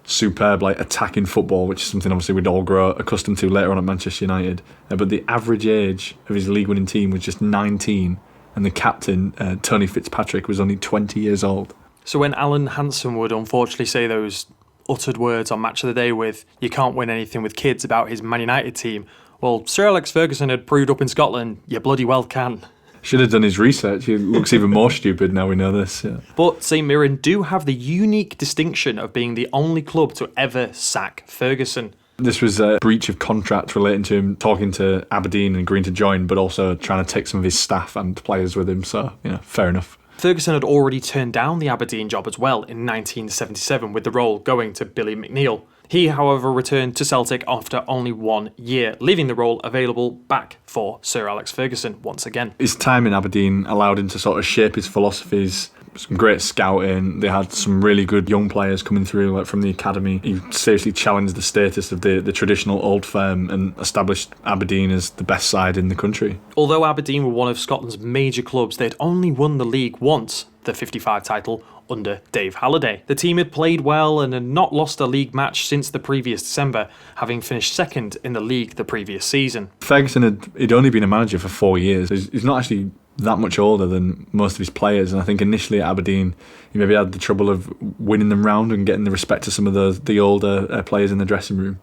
S2: superb, attacking football, which is something obviously we'd all grow accustomed to later on at Manchester United. But the average age of his league-winning team was just 19, and the captain, Tony Fitzpatrick, was only 20 years old.
S1: So when Alan Hansen would unfortunately say those uttered words on Match of the Day with "you can't win anything with kids" about his Man United team, well, Sir Alex Ferguson had proved up in Scotland, you bloody well can.
S2: Should have done his research. He looks even more stupid now we know this. Yeah.
S1: But St Mirren do have the unique distinction of being the only club to ever sack Ferguson.
S2: This was a breach of contract relating to him talking to Aberdeen and agreeing to join, but also trying to take some of his staff and players with him. So, fair enough.
S1: Ferguson had already turned down the Aberdeen job as well in 1977, with the role going to Billy McNeill. He, however, returned to Celtic after only 1 year, leaving the role available back for Sir Alex Ferguson once again.
S2: His time in Aberdeen allowed him to sort of shape his philosophies. Some great scouting. They had some really good young players coming through from the academy. He seriously challenged the status of the traditional old firm and established Aberdeen as the best side in the country.
S1: Although Aberdeen were one of Scotland's major clubs, they'd only won the league once, the 55 title, under Dave Halliday. The team had played well and had not lost a league match since the previous December, having finished second in the league the previous season.
S2: Ferguson he'd only been a manager for 4 years. He's not actually that much older than most of his players, and I think initially at Aberdeen he maybe had the trouble of winning them round and getting the respect of some of the older players in the dressing room.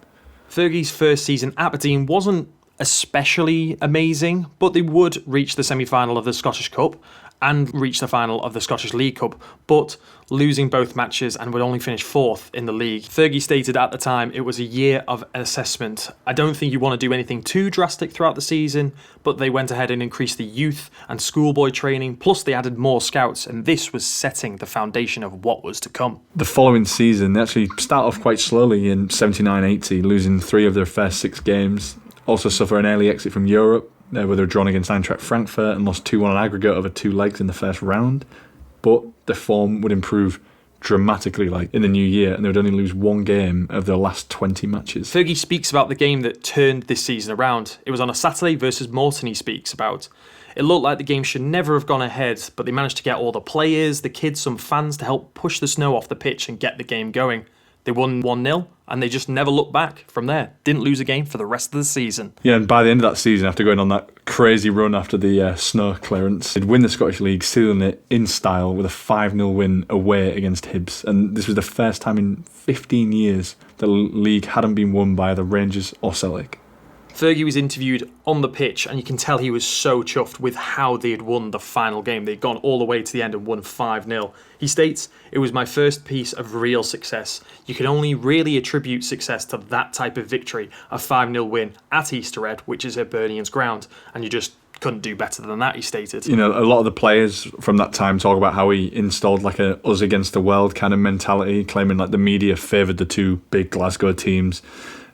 S1: Fergie's first season at Aberdeen wasn't especially amazing, but they would reach the semi-final of the Scottish Cup and reach the final of the Scottish League Cup, but losing both matches and would only finish fourth in the league. Fergie stated at the time it was a year of assessment. I don't think you want to do anything too drastic throughout the season, but they went ahead and increased the youth and schoolboy training, plus they added more scouts, and this was setting the foundation of what was to come.
S2: The following season, they actually start off quite slowly in 79-80, losing 3 of their first 6 games. Also suffer an early exit from Europe, where they were drawn against Eintracht Frankfurt and lost 2-1 on aggregate over 2 legs in the first round. But their form would improve dramatically in the new year, and they would only lose 1 game of their last 20 matches.
S1: Fergie speaks about the game that turned this season around. It was on a Saturday versus Morton he speaks about. It looked like the game should never have gone ahead, but they managed to get all the players, the kids, some fans to help push the snow off the pitch and get the game going. They won 1-0, and they just never looked back from there. Didn't lose a game for the rest of the season.
S2: Yeah, and by the end of that season, after going on that crazy run after the snow clearance, they'd win the Scottish League, sealing it in style with a 5-0 win away against Hibs. And this was the first time in 15 years the league hadn't been won by either Rangers or Celtic.
S1: Fergie was interviewed on the pitch, and you can tell he was so chuffed with how they had won the final game. They'd gone all the way to the end and won 5-0. He states, "It was my first piece of real success. You can only really attribute success to that type of victory, a 5-0 win at Easter Ed, which is Hibernian's ground, and you just couldn't do better than that," he stated.
S2: A lot of the players from that time talk about how he installed a us against the world kind of mentality, claiming the media favoured the 2 big Glasgow teams.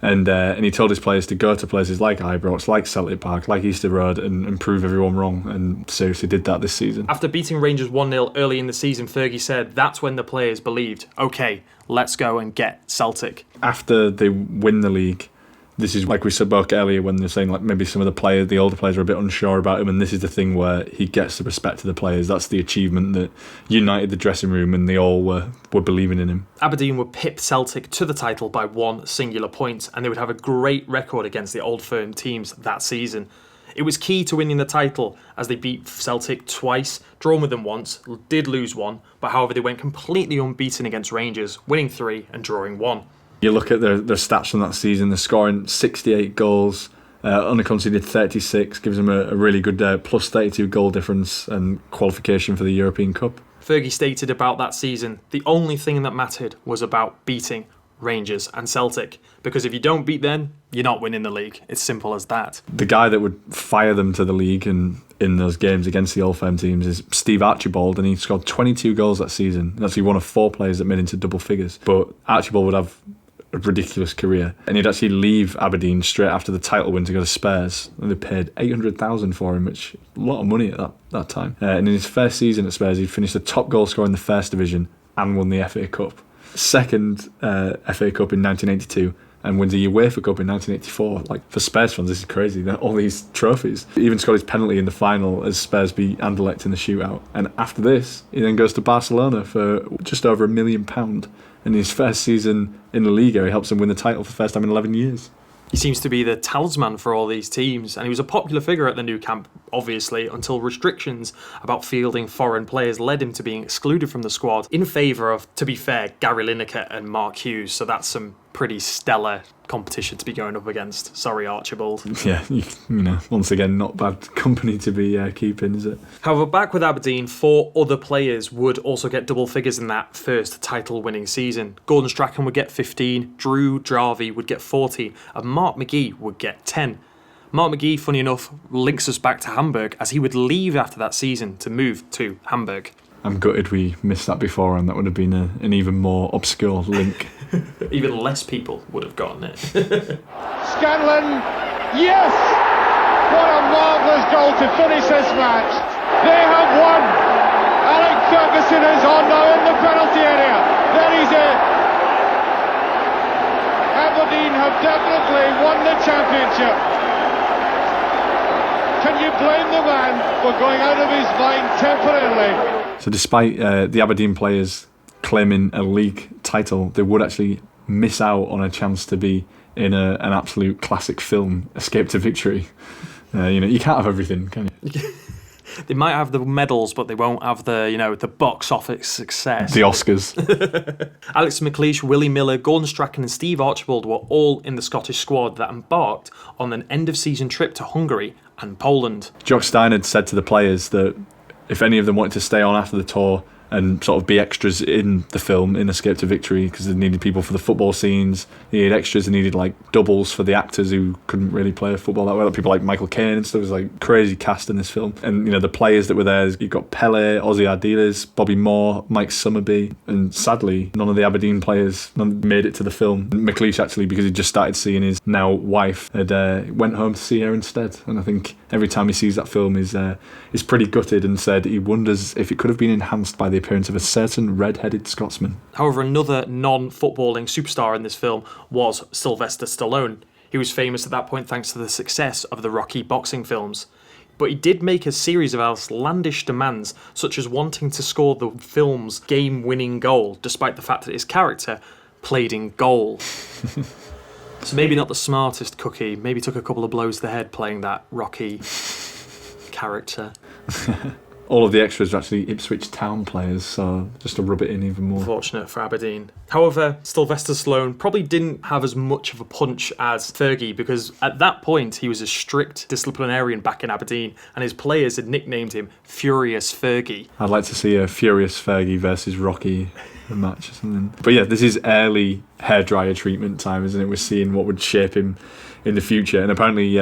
S2: And he told his players to go to places like Ibrox, like Celtic Park, like Easter Road, and prove everyone wrong, and seriously did that this season.
S1: After beating Rangers 1-0 early in the season, Fergie said that's when the players believed, OK, let's go and get Celtic.
S2: After they win the league, This is like we spoke earlier when they're saying like maybe some of the older players are a bit unsure about him, and this is the thing where he gets the respect of the players. That's the achievement that united the dressing room, and they all were believing in him.
S1: Aberdeen would pip Celtic to the title by one singular point, and they would have a great record against the Old Firm teams that season. It was key to winning the title as they beat Celtic twice, drawn with them once, did lose one, but however they went completely unbeaten against Rangers, winning 3 and drawing 1.
S2: You look at their stats from that season, they're scoring 68 goals, unconceded 36, gives them a really good plus 32 goal difference and qualification for the European Cup.
S1: Fergie stated about that season, the only thing that mattered was about beating Rangers and Celtic, because if you don't beat them, you're not winning the league. It's simple as that.
S2: The guy that would fire them to the league and in those games against the Old Firm teams is Steve Archibald, and he scored 22 goals that season. That's actually one of 4 players that made into double figures. But Archibald would have a ridiculous career, and he'd actually leave Aberdeen straight after the title win to go to Spurs, and they paid $800,000 for him, which is a lot of money at that time. And in his first season at Spurs, he'd finished the top goal scorer in the First Division and won the FA Cup. Second FA Cup in 1982, and wins the UEFA Cup in 1984. Like, for Spurs fans, this is crazy. All these trophies. He even scored his penalty in the final as Spurs beat Anderlecht in the shootout. And after this, he then goes to Barcelona for just over £1 million. And in his first season in La Liga, he helps them win the title for the first time in 11 years.
S1: He seems to be the talisman for all these teams, and he was a popular figure at the new camp, obviously, until restrictions about fielding foreign players led him to being excluded from the squad in favour of, to be fair, Gary Lineker and Mark Hughes. So that's some pretty stellar competition to be going up against. Sorry, Archibald.
S2: Yeah, you know, once again, not bad company to be keeping, is it?
S1: However, back with Aberdeen, 4 other players would also get double figures in that first title-winning season. Gordon Strachan would get 15, Drew Jarvie would get 14, and Mark McGee would get 10. Mark McGee, funny enough, links us back to Hamburg, as he would leave after that season to move to Hamburg.
S2: I'm gutted we missed that before, and that would have been an even more obscure link.
S1: Even less people would have gotten it.
S3: Scanlon, yes! What a marvellous goal to finish this match. They have won. Alex Ferguson is on now in the penalty area. There he's in. Aberdeen have definitely won the championship. Can you blame the man for going out of his mind temporarily?
S2: So despite the Aberdeen players claiming a league title, they would actually miss out on a chance to be in an absolute classic film, Escape to Victory. You can't have everything, can you?
S1: They might have the medals, but they won't have the box office success.
S2: The Oscars.
S1: Alex McLeish, Willie Miller, Gordon Strachan and Steve Archibald were all in the Scottish squad that embarked on an end-of-season trip to Hungary and Poland.
S2: Jock Stein had said to the players that if any of them wanted to stay on after the tour and sort of be extras in the film, in Escape to Victory, because they needed people for the football scenes. They needed extras, they needed like doubles for the actors who couldn't really play football that well. Like people like Michael Caine and stuff. It was like crazy cast in this film. And the players that were there, you've got Pele, Ozzy Ardiles, Bobby Moore, Mike Summerby, and sadly none of the Aberdeen players made it to the film. McLeish actually, because he just started seeing his now wife, had went home to see her instead. And I think every time he sees that film he's pretty gutted and said he wonders if it could have been enhanced by the appearance of a certain red-headed Scotsman.
S1: However, another non-footballing superstar in this film was Sylvester Stallone. He was famous at that point thanks to the success of the Rocky boxing films. But he did make a series of outlandish demands, such as wanting to score the film's game-winning goal, despite the fact that his character played in goal. So maybe not the smartest cookie, maybe took a couple of blows to the head playing that Rocky character.
S2: All of the extras are actually Ipswich Town players, so just to rub it in even more.
S1: Fortunate for Aberdeen. However, Sylvester Stallone probably didn't have as much of a punch as Fergie, because at that point he was a strict disciplinarian back in Aberdeen, and his players had nicknamed him Furious Fergie.
S2: I'd like to see a Furious Fergie versus Rocky match or something. But yeah, this is early hairdryer treatment time, isn't it? We're seeing what would shape him in the future. And apparently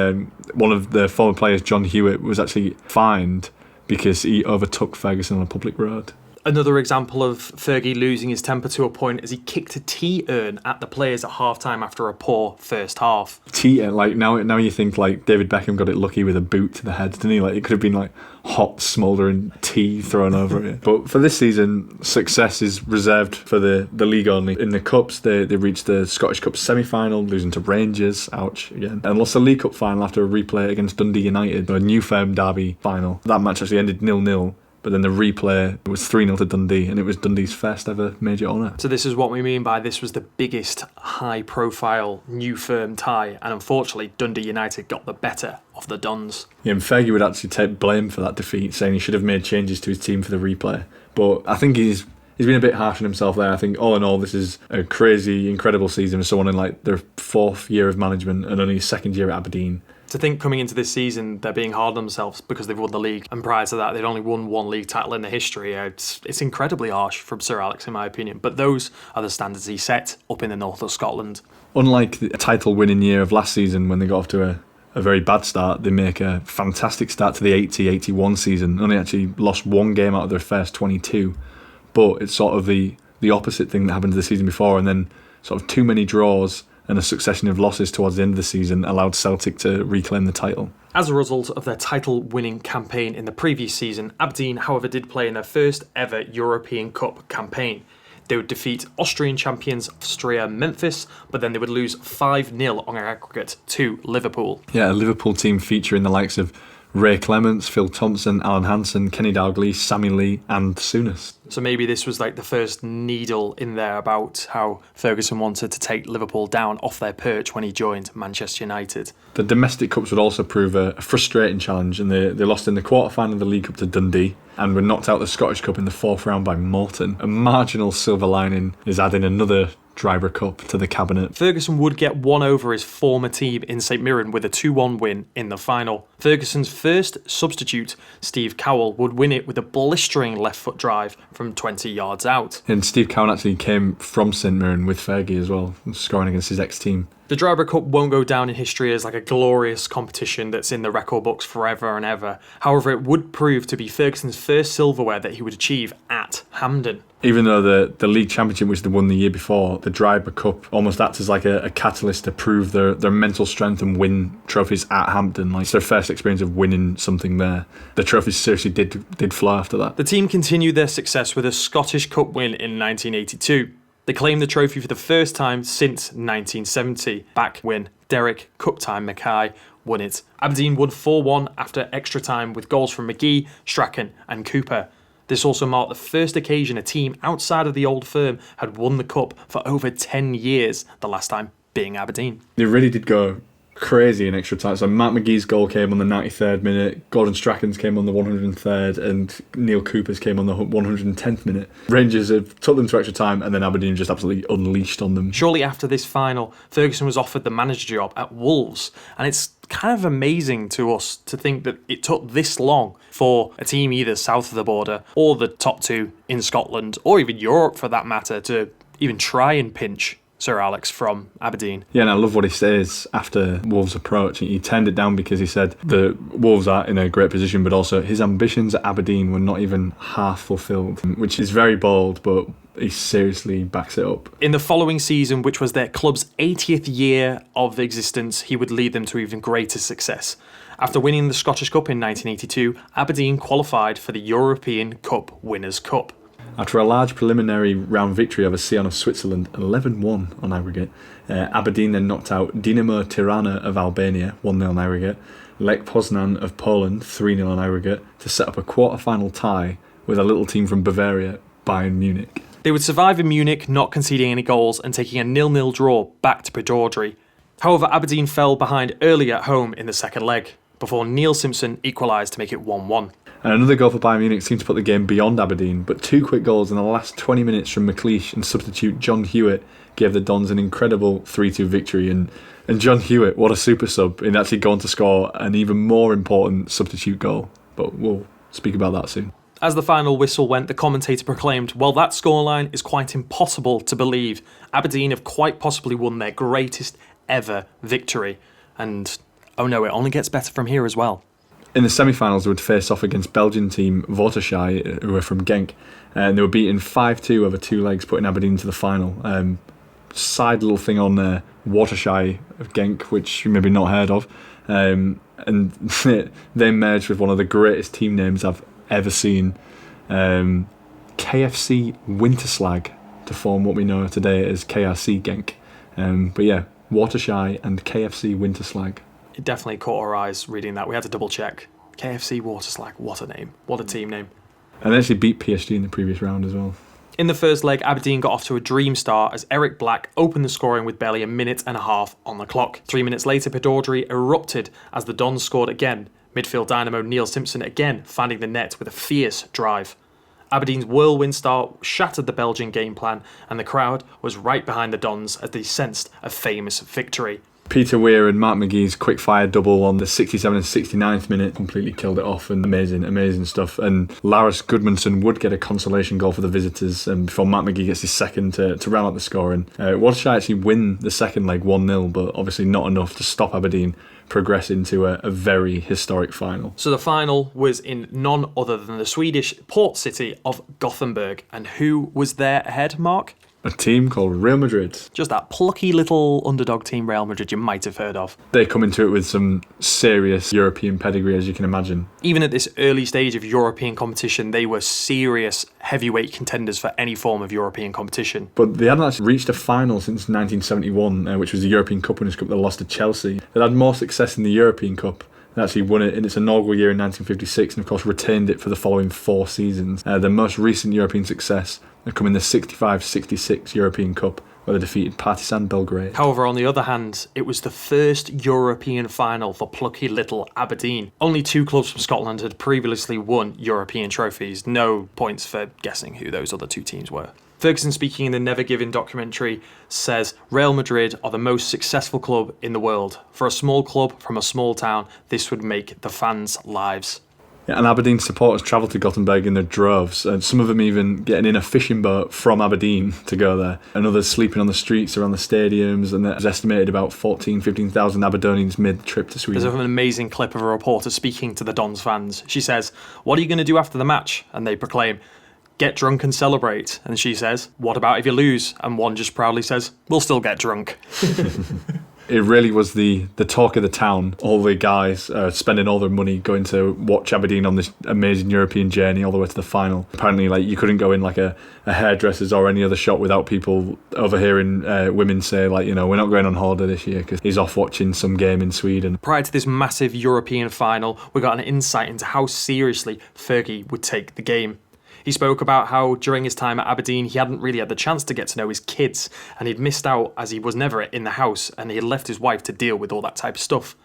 S2: one of the former players, John Hewitt, was actually fined because he overtook Ferguson on a public road.
S1: Another example of Fergie losing his temper to a point as he kicked a tea urn at the players at half-time after a poor first half.
S2: Tea, like now you think like David Beckham got it lucky with a boot to the head, didn't he? Like it could have been like hot, smouldering tea thrown over it. But for this season, success is reserved for the league only. In the cups, they reached the Scottish Cup semi-final, losing to Rangers, ouch again, and lost the League Cup final after a replay against Dundee United, a New Firm derby final. That match actually ended 0-0. But then the replay, it was 3-0 to Dundee, and it was Dundee's first ever major honour.
S1: So this is what we mean by this was the biggest high-profile New Firm tie, and unfortunately Dundee United got the better of the Duns.
S2: Yeah, and Fergie would actually take blame for that defeat, saying he should have made changes to his team for the replay. But I think he's been a bit harsh on himself there. I think all in all, this is a crazy, incredible season for someone in like their 4th year of management and only his 2nd year at Aberdeen.
S1: To think coming into this season they're being hard on themselves because they've won the league, and prior to that they'd only won 1 league title in their history. It's incredibly harsh from Sir Alex in my opinion, but those are the standards he set up in the north of Scotland.
S2: Unlike the title winning year of last season when they got off to a very bad start, they make a fantastic start to the 80-81 season. Only actually lost 1 game out of their first 22, but it's sort of the opposite thing that happened the season before, and then sort of too many draws and a succession of losses towards the end of the season allowed Celtic to reclaim the title.
S1: As a result of their title-winning campaign in the previous season, Aberdeen, however, did play in their first ever European Cup campaign. They would defeat Austrian champions Austria Memphis, but then they would lose 5-0 on aggregate to Liverpool.
S2: Yeah, a Liverpool team featuring the likes of Ray Clements, Phil Thompson, Alan Hansen, Kenny Dalglish, Sammy Lee and Souness.
S1: So maybe this was like the first needle in there about how Ferguson wanted to take Liverpool down off their perch when he joined Manchester United.
S2: The domestic cups would also prove a frustrating challenge, and they lost in the quarter-final of the League Cup to Dundee and were knocked out the Scottish Cup in the 4th round by Morton. A marginal silver lining is adding another Driver Cup to the cabinet.
S1: Ferguson would get one over his former team in St Mirren with a 2-1 win in the final. Ferguson's first substitute, Steve Cowell, would win it with a blistering left foot drive from 20 yards out.
S2: And Steve Cowell actually came from St Mirren with Fergie as well, scoring against his ex-team.
S1: The Driver Cup won't go down in history as like a glorious competition that's in the record books forever and ever. However, it would prove to be Ferguson's first silverware that he would achieve at Hampden.
S2: Even though the league championship, which they won the year before, the Driver Cup almost acts as like a catalyst to prove their mental strength and win trophies at Hampden. Like it's their first experience of winning something there. The trophies seriously did fly after that.
S1: The team continued their success with a Scottish Cup win in 1982. They claimed the trophy for the first time since 1970, back when Derek Cuptime Mackay won it. Aberdeen won 4-1 after extra time with goals from McGee, Strachan and Cooper. This also marked the first occasion a team outside of the old firm had won the cup for over 10 years, the last time being Aberdeen.
S2: They really did go crazy in extra time. So Matt McGee's goal came on the 93rd minute, Gordon Strachan's came on the 103rd, and Neil Cooper's came on the 110th minute. Rangers have took them to extra time, and then Aberdeen just absolutely unleashed on them.
S1: Shortly after this final, Ferguson was offered the manager job at Wolves, and it's kind of amazing to us to think that it took this long for a team either south of the border or the top 2 in Scotland, or even Europe for that matter, to even try and pinch Sir Alex from Aberdeen.
S2: Yeah, and I love what he says after Wolves' approach. He turned it down because he said the Wolves are in a great position, but also his ambitions at Aberdeen were not even half fulfilled, which is very bold, but he seriously backs it up.
S1: In the following season, which was their club's 80th year of existence, he would lead them to even greater success. After winning the Scottish Cup in 1982, Aberdeen qualified for the European Cup Winners' Cup.
S2: After a large preliminary round victory over Sion of Switzerland, 11-1 on aggregate, Aberdeen then knocked out Dinamo Tirana of Albania, 1-0 on aggregate, Lech Poznan of Poland, 3-0 on aggregate, to set up a quarter-final tie with a little team from Bavaria, Bayern Munich.
S1: They would survive in Munich, not conceding any goals and taking a 0-0 draw back to Pittodrie. However, Aberdeen fell behind early at home in the second leg, before Neil Simpson equalised to make it 1-1.
S2: And another goal for Bayern Munich seemed to put the game beyond Aberdeen, but 2 quick goals in the last 20 minutes from McLeish and substitute John Hewitt gave the Dons an incredible 3-2 victory. And John Hewitt, what a super sub, in actually going to score an even more important substitute goal. But we'll speak about that soon.
S1: As the final whistle went, the commentator proclaimed, "Well, that scoreline is quite impossible to believe. Aberdeen have quite possibly won their greatest ever victory." And, oh no, it only gets better from here as well.
S2: In the semi-finals, they would face off against Belgian team Waterschei, who were from Genk, and they were beaten 5-2 over 2 legs, putting Aberdeen into the final. Side little thing on Waterschei of Genk, which you maybe not heard of, and they merged with one of the greatest team names I've ever seen, KFC Winterslag, to form what we know today as KRC Genk. But yeah, Waterschei and KFC Winterslag.
S1: It definitely caught our eyes reading that. We had to double check. KFC Waterslag, what a name. What a team name.
S2: And they actually beat PSG in the previous round as well.
S1: In the first leg, Aberdeen got off to a dream start as Eric Black opened the scoring with barely a minute and a half on the clock. 3 minutes later, Pittodrie erupted as the Dons scored again. Midfield dynamo Neil Simpson again finding the net with a fierce drive. Aberdeen's whirlwind start shattered the Belgian game plan, and the crowd was right behind the Dons as they sensed a famous victory.
S2: Peter Weir and Mark McGee's quick-fire double on the 67th and 69th minute completely killed it off, and amazing stuff. And Lars Gudmundsson would get a consolation goal for the visitors before Mark McGee gets his second to round out the scoring. Waterschei actually win the second leg 1-0, but obviously not enough to stop Aberdeen progressing to a very historic final.
S1: So the final was in none other than the Swedish port city of Gothenburg. And who was there ahead, Mark?
S2: A team called Real Madrid.
S1: Just that plucky little underdog team Real Madrid you might have heard of.
S2: They come into it with some serious European pedigree, as you can imagine.
S1: Even at this early stage of European competition, they were serious heavyweight contenders for any form of European competition.
S2: But they hadn't actually reached a final since 1971, which was the European Cup Winners' Cup that lost to Chelsea. They'd had more success in the European Cup. They actually won it in its inaugural year in 1956 and of course retained it for the following 4 seasons. Their most recent European success had come in the 65-66 European Cup, where they defeated Partizan Belgrade.
S1: However, on the other hand, it was the first European final for plucky little Aberdeen. Only 2 clubs from Scotland had previously won European trophies. No points for guessing who those other 2 teams were. Ferguson, speaking in the Never Given documentary, says Real Madrid are the most successful club in the world. For a small club from a small town, this would make the fans' lives.
S2: Yeah, and Aberdeen supporters travelled to Gothenburg in their droves, and some of them even getting in a fishing boat from Aberdeen to go there, and others sleeping on the streets around the stadiums, and there's estimated about 15,000 Aberdonians made the trip to Sweden.
S1: There's an amazing clip of a reporter speaking to the Dons fans. She says, "What are you going to do after the match?" And they proclaim, "Get drunk and celebrate." And she says, "What about if you lose?" And one just proudly says, "We'll still get drunk."
S2: It really was the talk of the town. All the guys spending all their money going to watch Aberdeen on this amazing European journey all the way to the final. Apparently, like, you couldn't go in like a hairdresser's or any other shop without people overhearing women say, like, you know, we're not going on holiday this year because he's off watching some game in Sweden.
S1: Prior to this massive European final, we got an insight into how seriously Fergie would take the game. He spoke about how during his time at Aberdeen he hadn't really had the chance to get to know his kids, and he'd missed out as he was never in the house and he had left his wife to deal with all that type of stuff.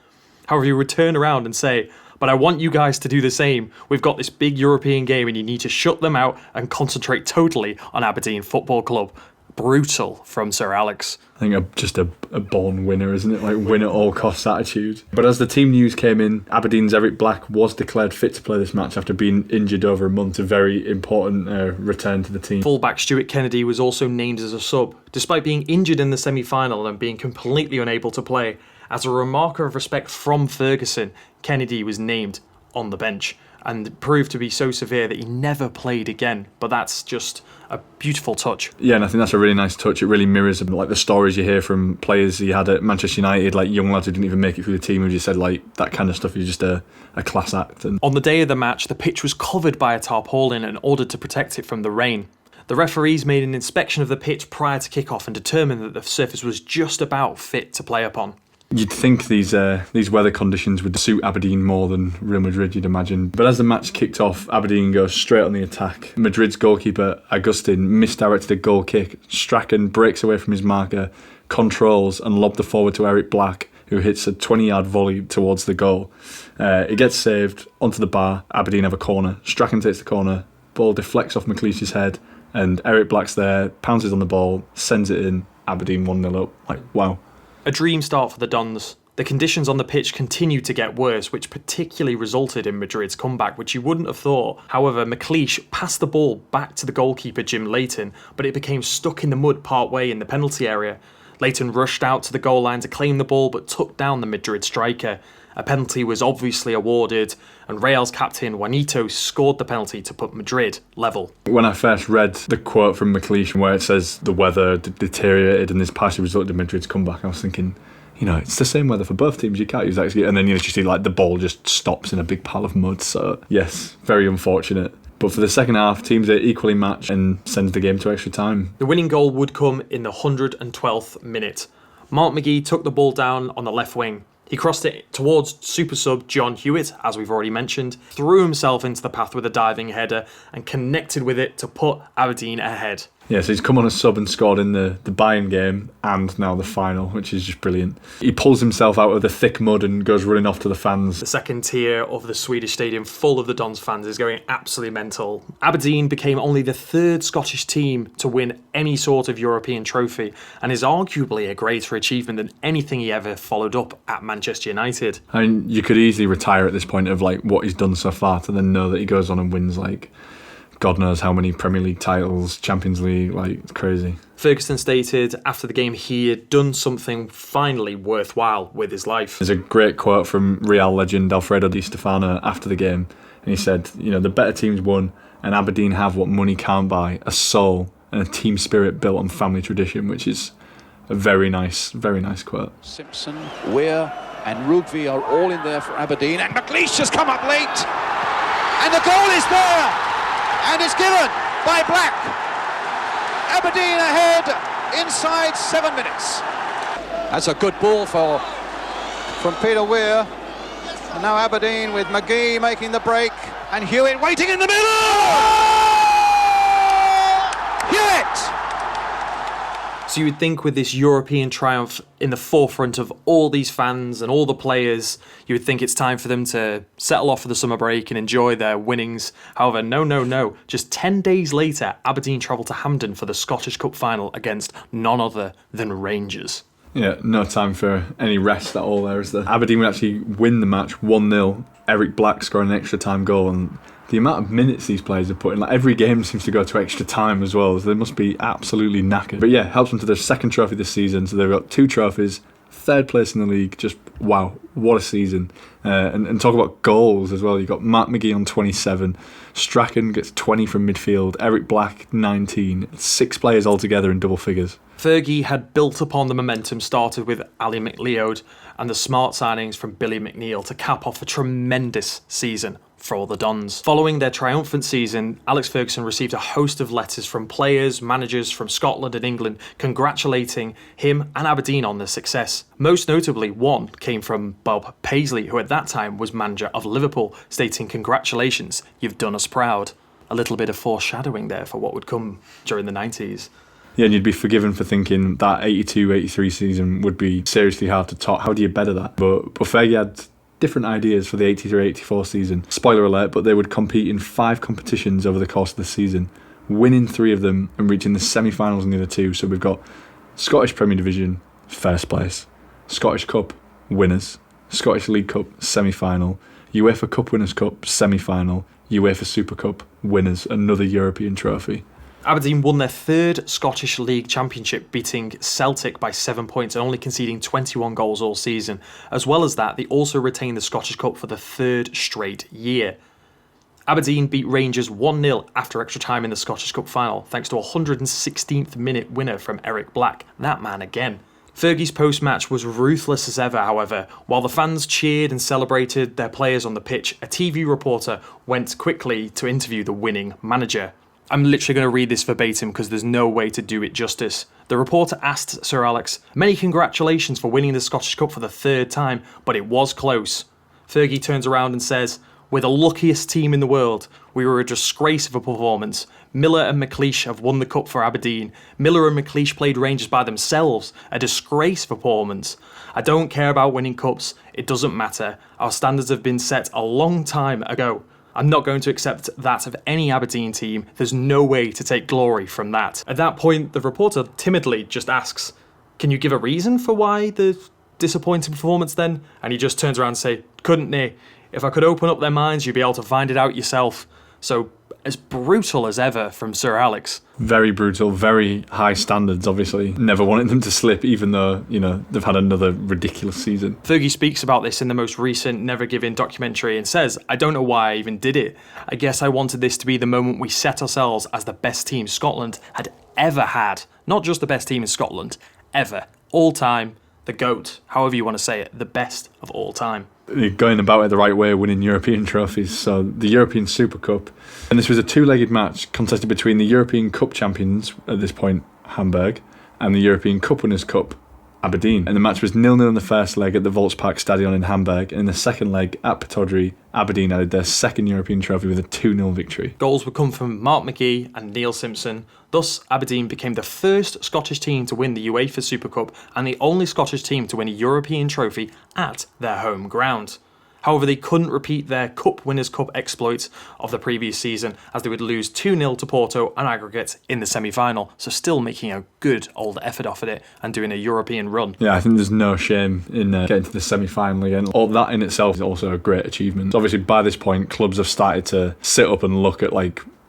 S1: However, he would turn around and say, "But I want you guys to do the same. We've got this big European game and you need to shut them out and concentrate totally on Aberdeen Football Club." Brutal from Sir Alex.
S2: I think just a born winner, isn't it? Like, win at all costs attitude. But as the team news came in, Aberdeen's Eric Black was declared fit to play this match after being injured over a month. A very important return to the team.
S1: Fullback Stuart Kennedy was also named as a sub, despite being injured in the semi-final and being completely unable to play. As a remark of respect from Ferguson, Kennedy was named on the bench and proved to be so severe that he never played again. But that's just a beautiful touch.
S2: Yeah, and I think that's a really nice touch. It really mirrors like the stories you hear from players you had at Manchester United, like young lads who didn't even make it through the team, who just said like that kind of stuff is just a class act. And
S1: on the day of the match, the pitch was covered by a tarpaulin and ordered to protect it from the rain. The referees made an inspection of the pitch prior to kick-off and determined that the surface was just about fit to play upon.
S2: You'd think these weather conditions would suit Aberdeen more than Real Madrid, you'd imagine. But as the match kicked off, Aberdeen goes straight on the attack. Madrid's goalkeeper, Agustin, misdirected a goal kick. Strachan breaks away from his marker, controls and lobbed the forward to Eric Black, who hits a 20-yard volley towards the goal. It gets saved onto the bar. Aberdeen have a corner. Strachan takes the corner. Ball deflects off McLeish's head, and Eric Black's there, pounces on the ball, sends it in. Aberdeen 1-0 up. Like, wow.
S1: A dream start for the Dons. The conditions on the pitch continued to get worse, which particularly resulted in Madrid's comeback, which you wouldn't have thought. However, McLeish passed the ball back to the goalkeeper Jim Leighton, but it became stuck in the mud part way in the penalty area. Leighton rushed out to the goal line to claim the ball but took down the Madrid striker. A penalty was obviously awarded, and Real's captain Juanito scored the penalty to put Madrid level.
S2: When I first read the quote from McLeish where it says the weather deteriorated and this partially resulted in Madrid's comeback, I was thinking, it's the same weather for both teams, you can't use that excuse. And then you see like the ball just stops in a big pile of mud. So yes, very unfortunate. But for the second half, teams are equally matched and sends the game to extra time.
S1: The winning goal would come in the 112th minute. Mark McGee took the ball down on the left wing. He crossed it towards super sub John Hewitt, as we've already mentioned, threw himself into the path with a diving header and connected with it to put Aberdeen ahead.
S2: Yeah, so he's come on as sub and scored in the Bayern game and now the final, which is just brilliant. He pulls himself out of the thick mud and goes running off to the fans.
S1: The second tier of the Swedish stadium full of the Dons fans is going absolutely mental. Aberdeen became only the third Scottish team to win any sort of European trophy and is arguably a greater achievement than anything he ever followed up at Manchester United.
S2: I mean, you could easily retire at this point of like what he's done so far to then know that he goes on and wins like God knows how many Premier League titles, Champions League, like it's crazy.
S1: Ferguson stated after the game he had done something finally worthwhile with his life.
S2: There's a great quote from Real legend Alfredo Di Stefano after the game, and he said, the better teams won and Aberdeen have what money can't buy, a soul and a team spirit built on family tradition, which is a very nice quote.
S5: Simpson, Weir and Rugby are all in there for Aberdeen, and McLeish has come up late and the goal is there. And it's given by Black. Aberdeen ahead inside 7 minutes. That's a good ball from Peter Weir. And now Aberdeen with McGee making the break. And Hewitt waiting in the middle! Hewitt!
S1: So you would think with this European triumph in the forefront of all these fans and all the players, you would think it's time for them to settle off for the summer break and enjoy their winnings. However, no. Just 10 days later, Aberdeen travelled to Hampden for the Scottish Cup final against none other than Rangers.
S2: Yeah, no time for any rest at all there, is there? Aberdeen would actually win the match 1-0. Eric Black scoring an extra time goal, and the amount of minutes these players are putting, like every game seems to go to extra time as well, so they must be absolutely knackered. But yeah, helps them to their second trophy this season, so they've got 2 trophies, third place in the league. Just wow, what a season. And talk about goals as well. You've got Matt McGee on 27, Strachan gets 20 from midfield, Eric Black 19, 6 players altogether in double figures.
S1: Fergie had built upon the momentum started with Ali McLeod and the smart signings from Billy McNeil to cap off a tremendous season for all the Dons. Following their triumphant season, Alex Ferguson received a host of letters from players, managers from Scotland and England congratulating him and Aberdeen on their success. Most notably, one came from Bob Paisley, who at that time was manager of Liverpool, stating, "Congratulations, you've done us proud." A little bit of foreshadowing there for what would come during the 90s.
S2: Yeah, and you'd be forgiven for thinking that 82-83 season would be seriously hard to top. How do you better that? But Fergie had different ideas for the 83-84 season. Spoiler alert, but they would compete in 5 competitions over the course of the season, winning 3 of them and reaching the semi-finals in the other 2. So we've got Scottish Premier Division, first place, Scottish Cup, winners, Scottish League Cup, semi-final, UEFA Cup Winners' Cup, semi-final, UEFA Super Cup, winners, another European trophy.
S1: Aberdeen won their 3rd Scottish League Championship, beating Celtic by 7 points and only conceding 21 goals all season. As well as that, they also retained the Scottish Cup for the 3rd straight year. Aberdeen beat Rangers 1-0 after extra time in the Scottish Cup final, thanks to a 116th minute winner from Eric Black. That man again. Fergie's post-match was ruthless as ever, however. While the fans cheered and celebrated their players on the pitch, a TV reporter went quickly to interview the winning manager. I'm literally going to read this verbatim because there's no way to do it justice. The reporter asked Sir Alex, "Many congratulations for winning the Scottish Cup for the 3rd time, but it was close." Fergie turns around and says, "We're the luckiest team in the world. We were a disgrace of a performance. Miller and McLeish have won the cup for Aberdeen. Miller and McLeish played Rangers by themselves. A disgrace of a performance. I don't care about winning cups. It doesn't matter. Our standards have been set a long time ago. I'm not going to accept that of any Aberdeen team. There's no way to take glory from that." At that point, the reporter timidly just asks, "Can you give a reason for why the disappointing performance then?" And he just turns around and says, "Couldn't they? If I could open up their minds, you'd be able to find it out yourself." So as brutal as ever from Sir Alex.
S2: Very brutal, very high standards, obviously. Never wanted them to slip, even though, they've had another ridiculous season.
S1: Fergie speaks about this in the most recent Never Give In documentary and says, "I don't know why I even did it. I guess I wanted this to be the moment we set ourselves as the best team Scotland had ever had. Not just the best team in Scotland, ever. All time, the GOAT, however you want to say it, the best of all time."
S2: Going about it the right way, winning European trophies. So the European Super Cup. And this was a two-legged match contested between the European Cup champions, at this point, Hamburg, and the European Cup Winners' Cup, Aberdeen. And the match was 0-0 in the first leg at the Volkspark Stadion in Hamburg. And in the second leg at Pittodrie, Aberdeen added their second European trophy with a 2-0 victory.
S1: Goals would come from Mark McGee and Neil Simpson. Thus, Aberdeen became the first Scottish team to win the UEFA Super Cup and the only Scottish team to win a European trophy at their home ground. However, they couldn't repeat their Cup Winners' Cup exploits of the previous season, as they would lose 2-0 to Porto on aggregate in the semi-final, so still making a good old effort off at it and doing a European run.
S2: Yeah, I think there's no shame in getting to the semi-final again. All that in itself is also a great achievement. So obviously, by this point, clubs have started to sit up and look at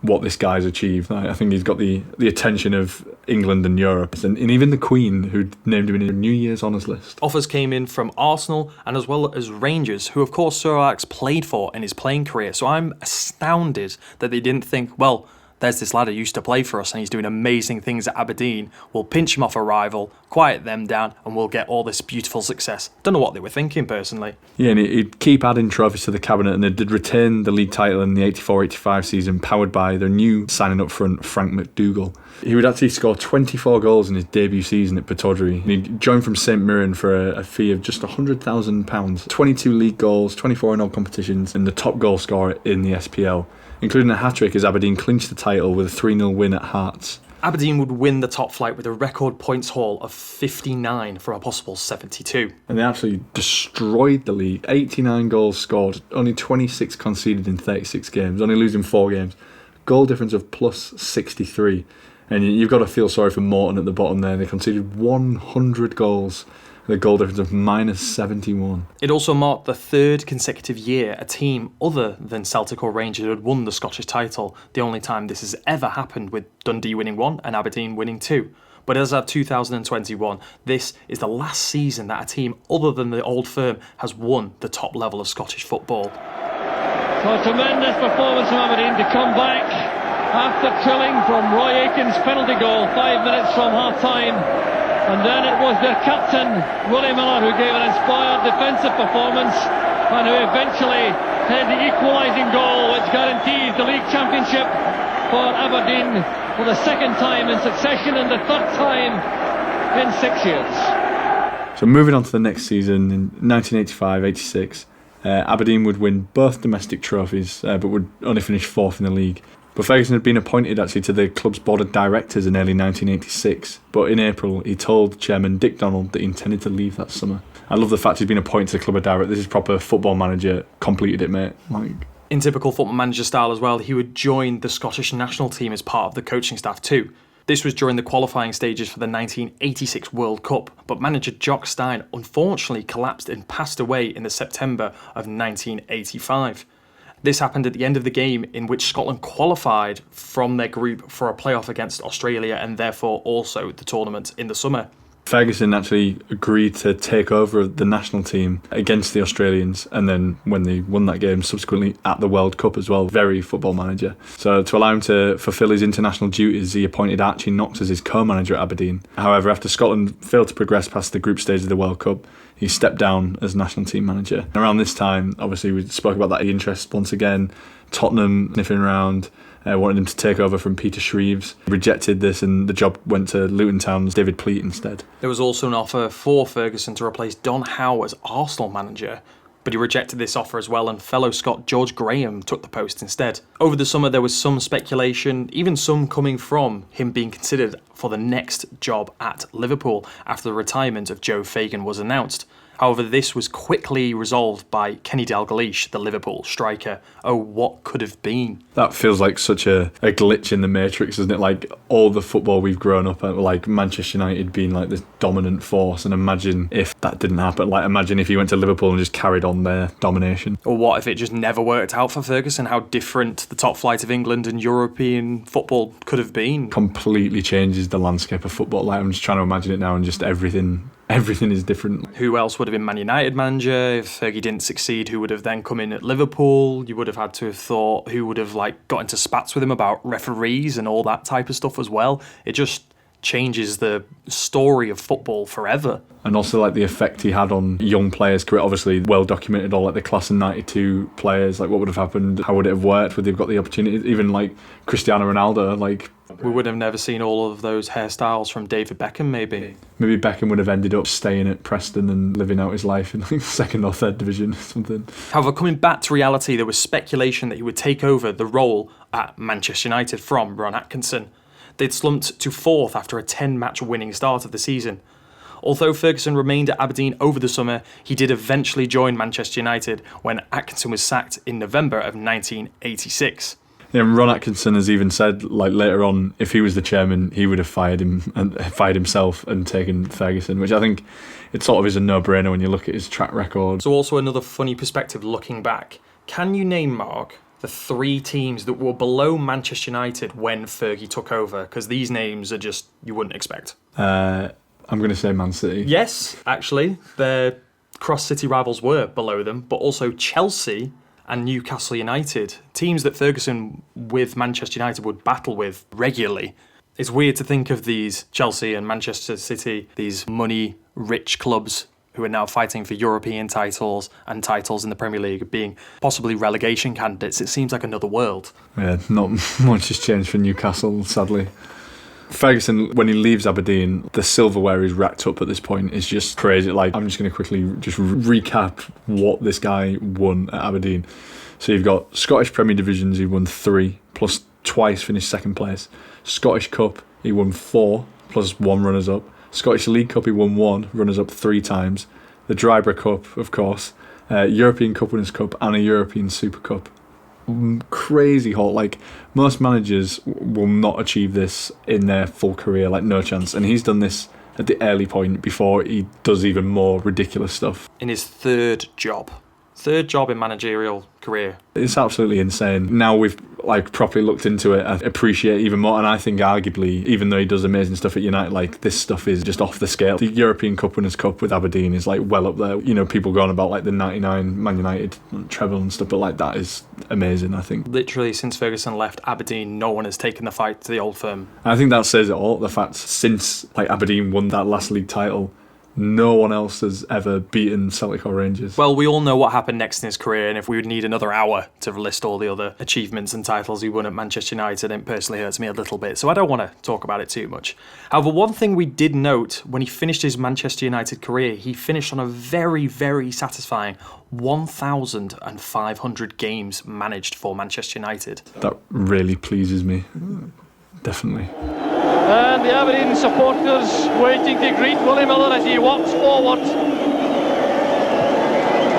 S2: what this guy's achieved. I think he's got the attention of England and Europe, and even the Queen, who named him in a New Year's honours list.
S1: Offers came in from Arsenal and as well as Rangers, who of course Sir Alex played for in his playing career, so I'm astounded that they didn't think, well, there's this lad who used to play for us and he's doing amazing things at Aberdeen. We'll pinch him off a rival, quiet them down, and we'll get all this beautiful success. Don't know what they were thinking, personally.
S2: Yeah, and he'd keep adding trophies to the cabinet, and they did retain the league title in the 84-85 season, powered by their new signing up front, Frank McDougall. He would actually score 24 goals in his debut season at Pittodrie. And he joined from St Mirren for a fee of just £100,000. 22 league goals, 24 in all competitions, and the top goal scorer in the SPL, including a hat-trick as Aberdeen clinched the title with a 3-0 win at Hearts.
S1: Aberdeen would win the top flight with a record points haul of 59 from a possible 72.
S2: And they absolutely destroyed the league. 89 goals scored, only 26 conceded in 36 games, only losing 4 games. Goal difference of plus 63. And you've got to feel sorry for Morton at the bottom there. They conceded 100 goals. The goal difference of minus 71.
S1: It also marked the third consecutive year a team other than Celtic or Rangers had won the Scottish title, the only time this has ever happened, with Dundee winning 1 and Aberdeen winning 2. But as of 2021, this is the last season that a team other than the old firm has won the top level of Scottish football.
S3: So tremendous performance from Aberdeen to come back after trilling from Roy Aitken's penalty goal 5 minutes from half-time. And then it was their captain, Willie Miller, who gave an inspired defensive performance and who eventually had the equalising goal, which guarantees the league championship for Aberdeen for the second time in succession and the third time in 6 years.
S2: So moving on to the next season, in 1985-86, Aberdeen would win both domestic trophies, but would only finish 4th in the league. But Ferguson had been appointed actually to the club's board of directors in early 1986. But in April, he told chairman Dick Donald that he intended to leave that summer. I love the fact he's been appointed to the club of directors. This is proper football manager, completed it, mate.
S1: In typical football manager style as well, he would join the Scottish national team as part of the coaching staff too. This was during the qualifying stages for the 1986 World Cup, but manager Jock Stein unfortunately collapsed and passed away in the September of 1985. This happened at the end of the game in which Scotland qualified from their group for a playoff against Australia and therefore also the tournament in the summer.
S2: Ferguson actually agreed to take over the national team against the Australians, and then when they won that game, subsequently at the World Cup as well. Very football manager. So to allow him to fulfil his international duties, he appointed Archie Knox as his co-manager at Aberdeen. However, after Scotland failed to progress past the group stage of the World Cup, he stepped down as national team manager. Around this time, obviously, we spoke about that interest once again. Tottenham sniffing around, wanted him to take over from Peter Shreeves. Rejected this, and the job went to Luton Town's David Pleat instead.
S1: There was also an offer for Ferguson to replace Don Howe as Arsenal manager, but he rejected this offer as well, and fellow Scot George Graham took the post instead. Over the summer, there was some speculation, even some coming from him being considered for the next job at Liverpool after the retirement of Joe Fagan was announced. However, this was quickly resolved by Kenny Dalglish, the Liverpool striker. Oh, what could have been?
S2: That feels like such a glitch in the Matrix, isn't it? Like all the football we've grown up at, like Manchester United being like this dominant force, and imagine if that didn't happen. Like imagine if he went to Liverpool and just carried on their domination.
S1: Or what if it just never worked out for Ferguson? How different the top flight of England and European football could have been.
S2: Completely changes the landscape of football. Like I'm just trying to imagine it now, and just everything is different.
S1: Who else would have been Man United manager? If Fergie didn't succeed, who would have then come in at Liverpool? You would have had to have thought who would have like got into spats with him about referees and all that type of stuff as well. It just changes the story of football forever.
S2: And also like the effect he had on young players' career, obviously well documented, all like the class of 92 players, like what would have happened, how would it have worked, would they have got the opportunity, even like Cristiano Ronaldo, like...
S1: We would have never seen all of those hairstyles from David Beckham, maybe.
S2: Maybe Beckham would have ended up staying at Preston and living out his life in like second or third division or something.
S1: However, coming back to reality, there was speculation that he would take over the role at Manchester United from Ron Atkinson. They'd slumped to 4th after a 10-match winning start of the season. Although Ferguson remained at Aberdeen over the summer, he did eventually join Manchester United when Atkinson was sacked in November of 1986.
S2: Yeah, Ron Atkinson has even said, like later on, if he was the chairman, he would have fired himself and taken Ferguson, which I think it sort of is a no-brainer when you look at his track record.
S1: So also another funny perspective looking back. Can you name, Mark, the 3 teams that were below Manchester United when Fergie took over? Because these names are just, you wouldn't expect.
S2: I'm going to say Man City.
S1: Yes, actually, their cross-city rivals were below them, but also Chelsea and Newcastle United, teams that Ferguson with Manchester United would battle with regularly. It's weird to think of these Chelsea and Manchester City, these money-rich clubs who are now fighting for European titles and titles in the Premier League, being possibly relegation candidates. It seems like another world.
S2: Yeah, not much has changed for Newcastle, sadly. Ferguson, when he leaves Aberdeen, the silverware he's racked up at this point is just crazy. Like, I'm just going to quickly just recap what this guy won at Aberdeen. So you've got Scottish Premier Divisions, he won 3, plus twice finished second place. Scottish Cup, he won 4, plus 1 runners-up. Scottish League Cup, he won 1, runners-up 3 times. The Drybrough Cup, of course. European Cup Winners' Cup and a European Super Cup. Crazy hot. Like, most managers will not achieve this in their full career, like no chance, and he's done this at the early point before he does even more ridiculous stuff.
S1: In his third job in managerial career.
S2: It's absolutely insane. Now we've like properly looked into it, I appreciate it even more, and I think arguably, even though he does amazing stuff at United, like this stuff is just off the scale. The European Cup Winners' Cup with Aberdeen is like well up there. You know, people going about like the 99 Man United treble and stuff, but like that is amazing, I think.
S1: Literally since Ferguson left Aberdeen, no one has taken the fight to the old firm.
S2: I think that says it all, the fact since like Aberdeen won that last league title, no one else has ever beaten Celtic or Rangers.
S1: Well, we all know what happened next in his career, and if we would need another hour to list all the other achievements and titles he won at Manchester United, it personally hurts me a little bit, so I don't want to talk about it too much. However, one thing we did note when he finished his Manchester United career, he finished on a very, very satisfying 1,500 games managed for Manchester United.
S2: That really pleases me. Definitely.
S3: And the Aberdeen supporters waiting to greet Willie Miller as he walks forward.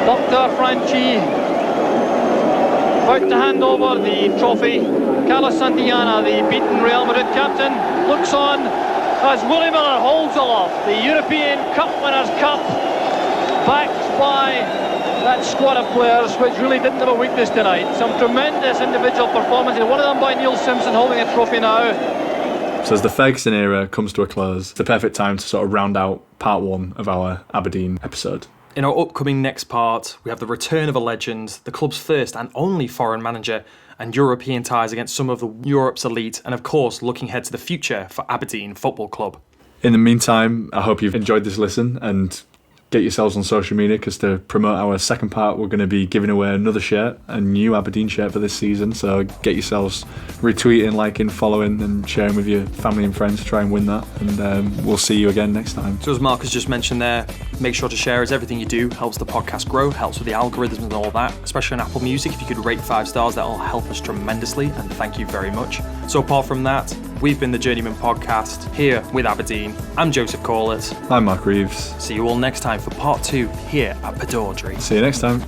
S3: Dr. Franchi about to hand over the trophy. Carlos Santillana, the beaten Real Madrid captain, looks on as Willie Miller holds aloft the European Cup Winners' Cup, backed by that squad of players which really didn't have a weakness tonight. Some tremendous individual performances, one of them by Neil Simpson holding a trophy now.
S2: So as the Ferguson era comes to a close, it's the perfect time to sort of round out part 1 of our Aberdeen episode.
S1: In our upcoming next part, we have the return of a legend, the club's first and only foreign manager, and European ties against some of Europe's elite, and of course looking ahead to the future for Aberdeen Football Club.
S2: In the meantime, I hope you've enjoyed this listen, and get yourselves on social media, because to promote our second part, we're going to be giving away another shirt, a new Aberdeen shirt for this season. So get yourselves retweeting, liking, following and sharing with your family and friends to try and win that, and we'll see you again next time.
S1: So as Mark has just mentioned there, make sure to share, as everything you do helps the podcast grow, helps with the algorithms and all that, especially on Apple Music. If you could rate 5 stars, that'll help us tremendously, and thank you very much. So apart from that, we've been the Journeymen podcast here with Aberdeen. I'm Joseph Corlett.
S2: I'm Mark Reeves.
S1: See you all next time for part 2 here at Padaudry.
S2: See you next time.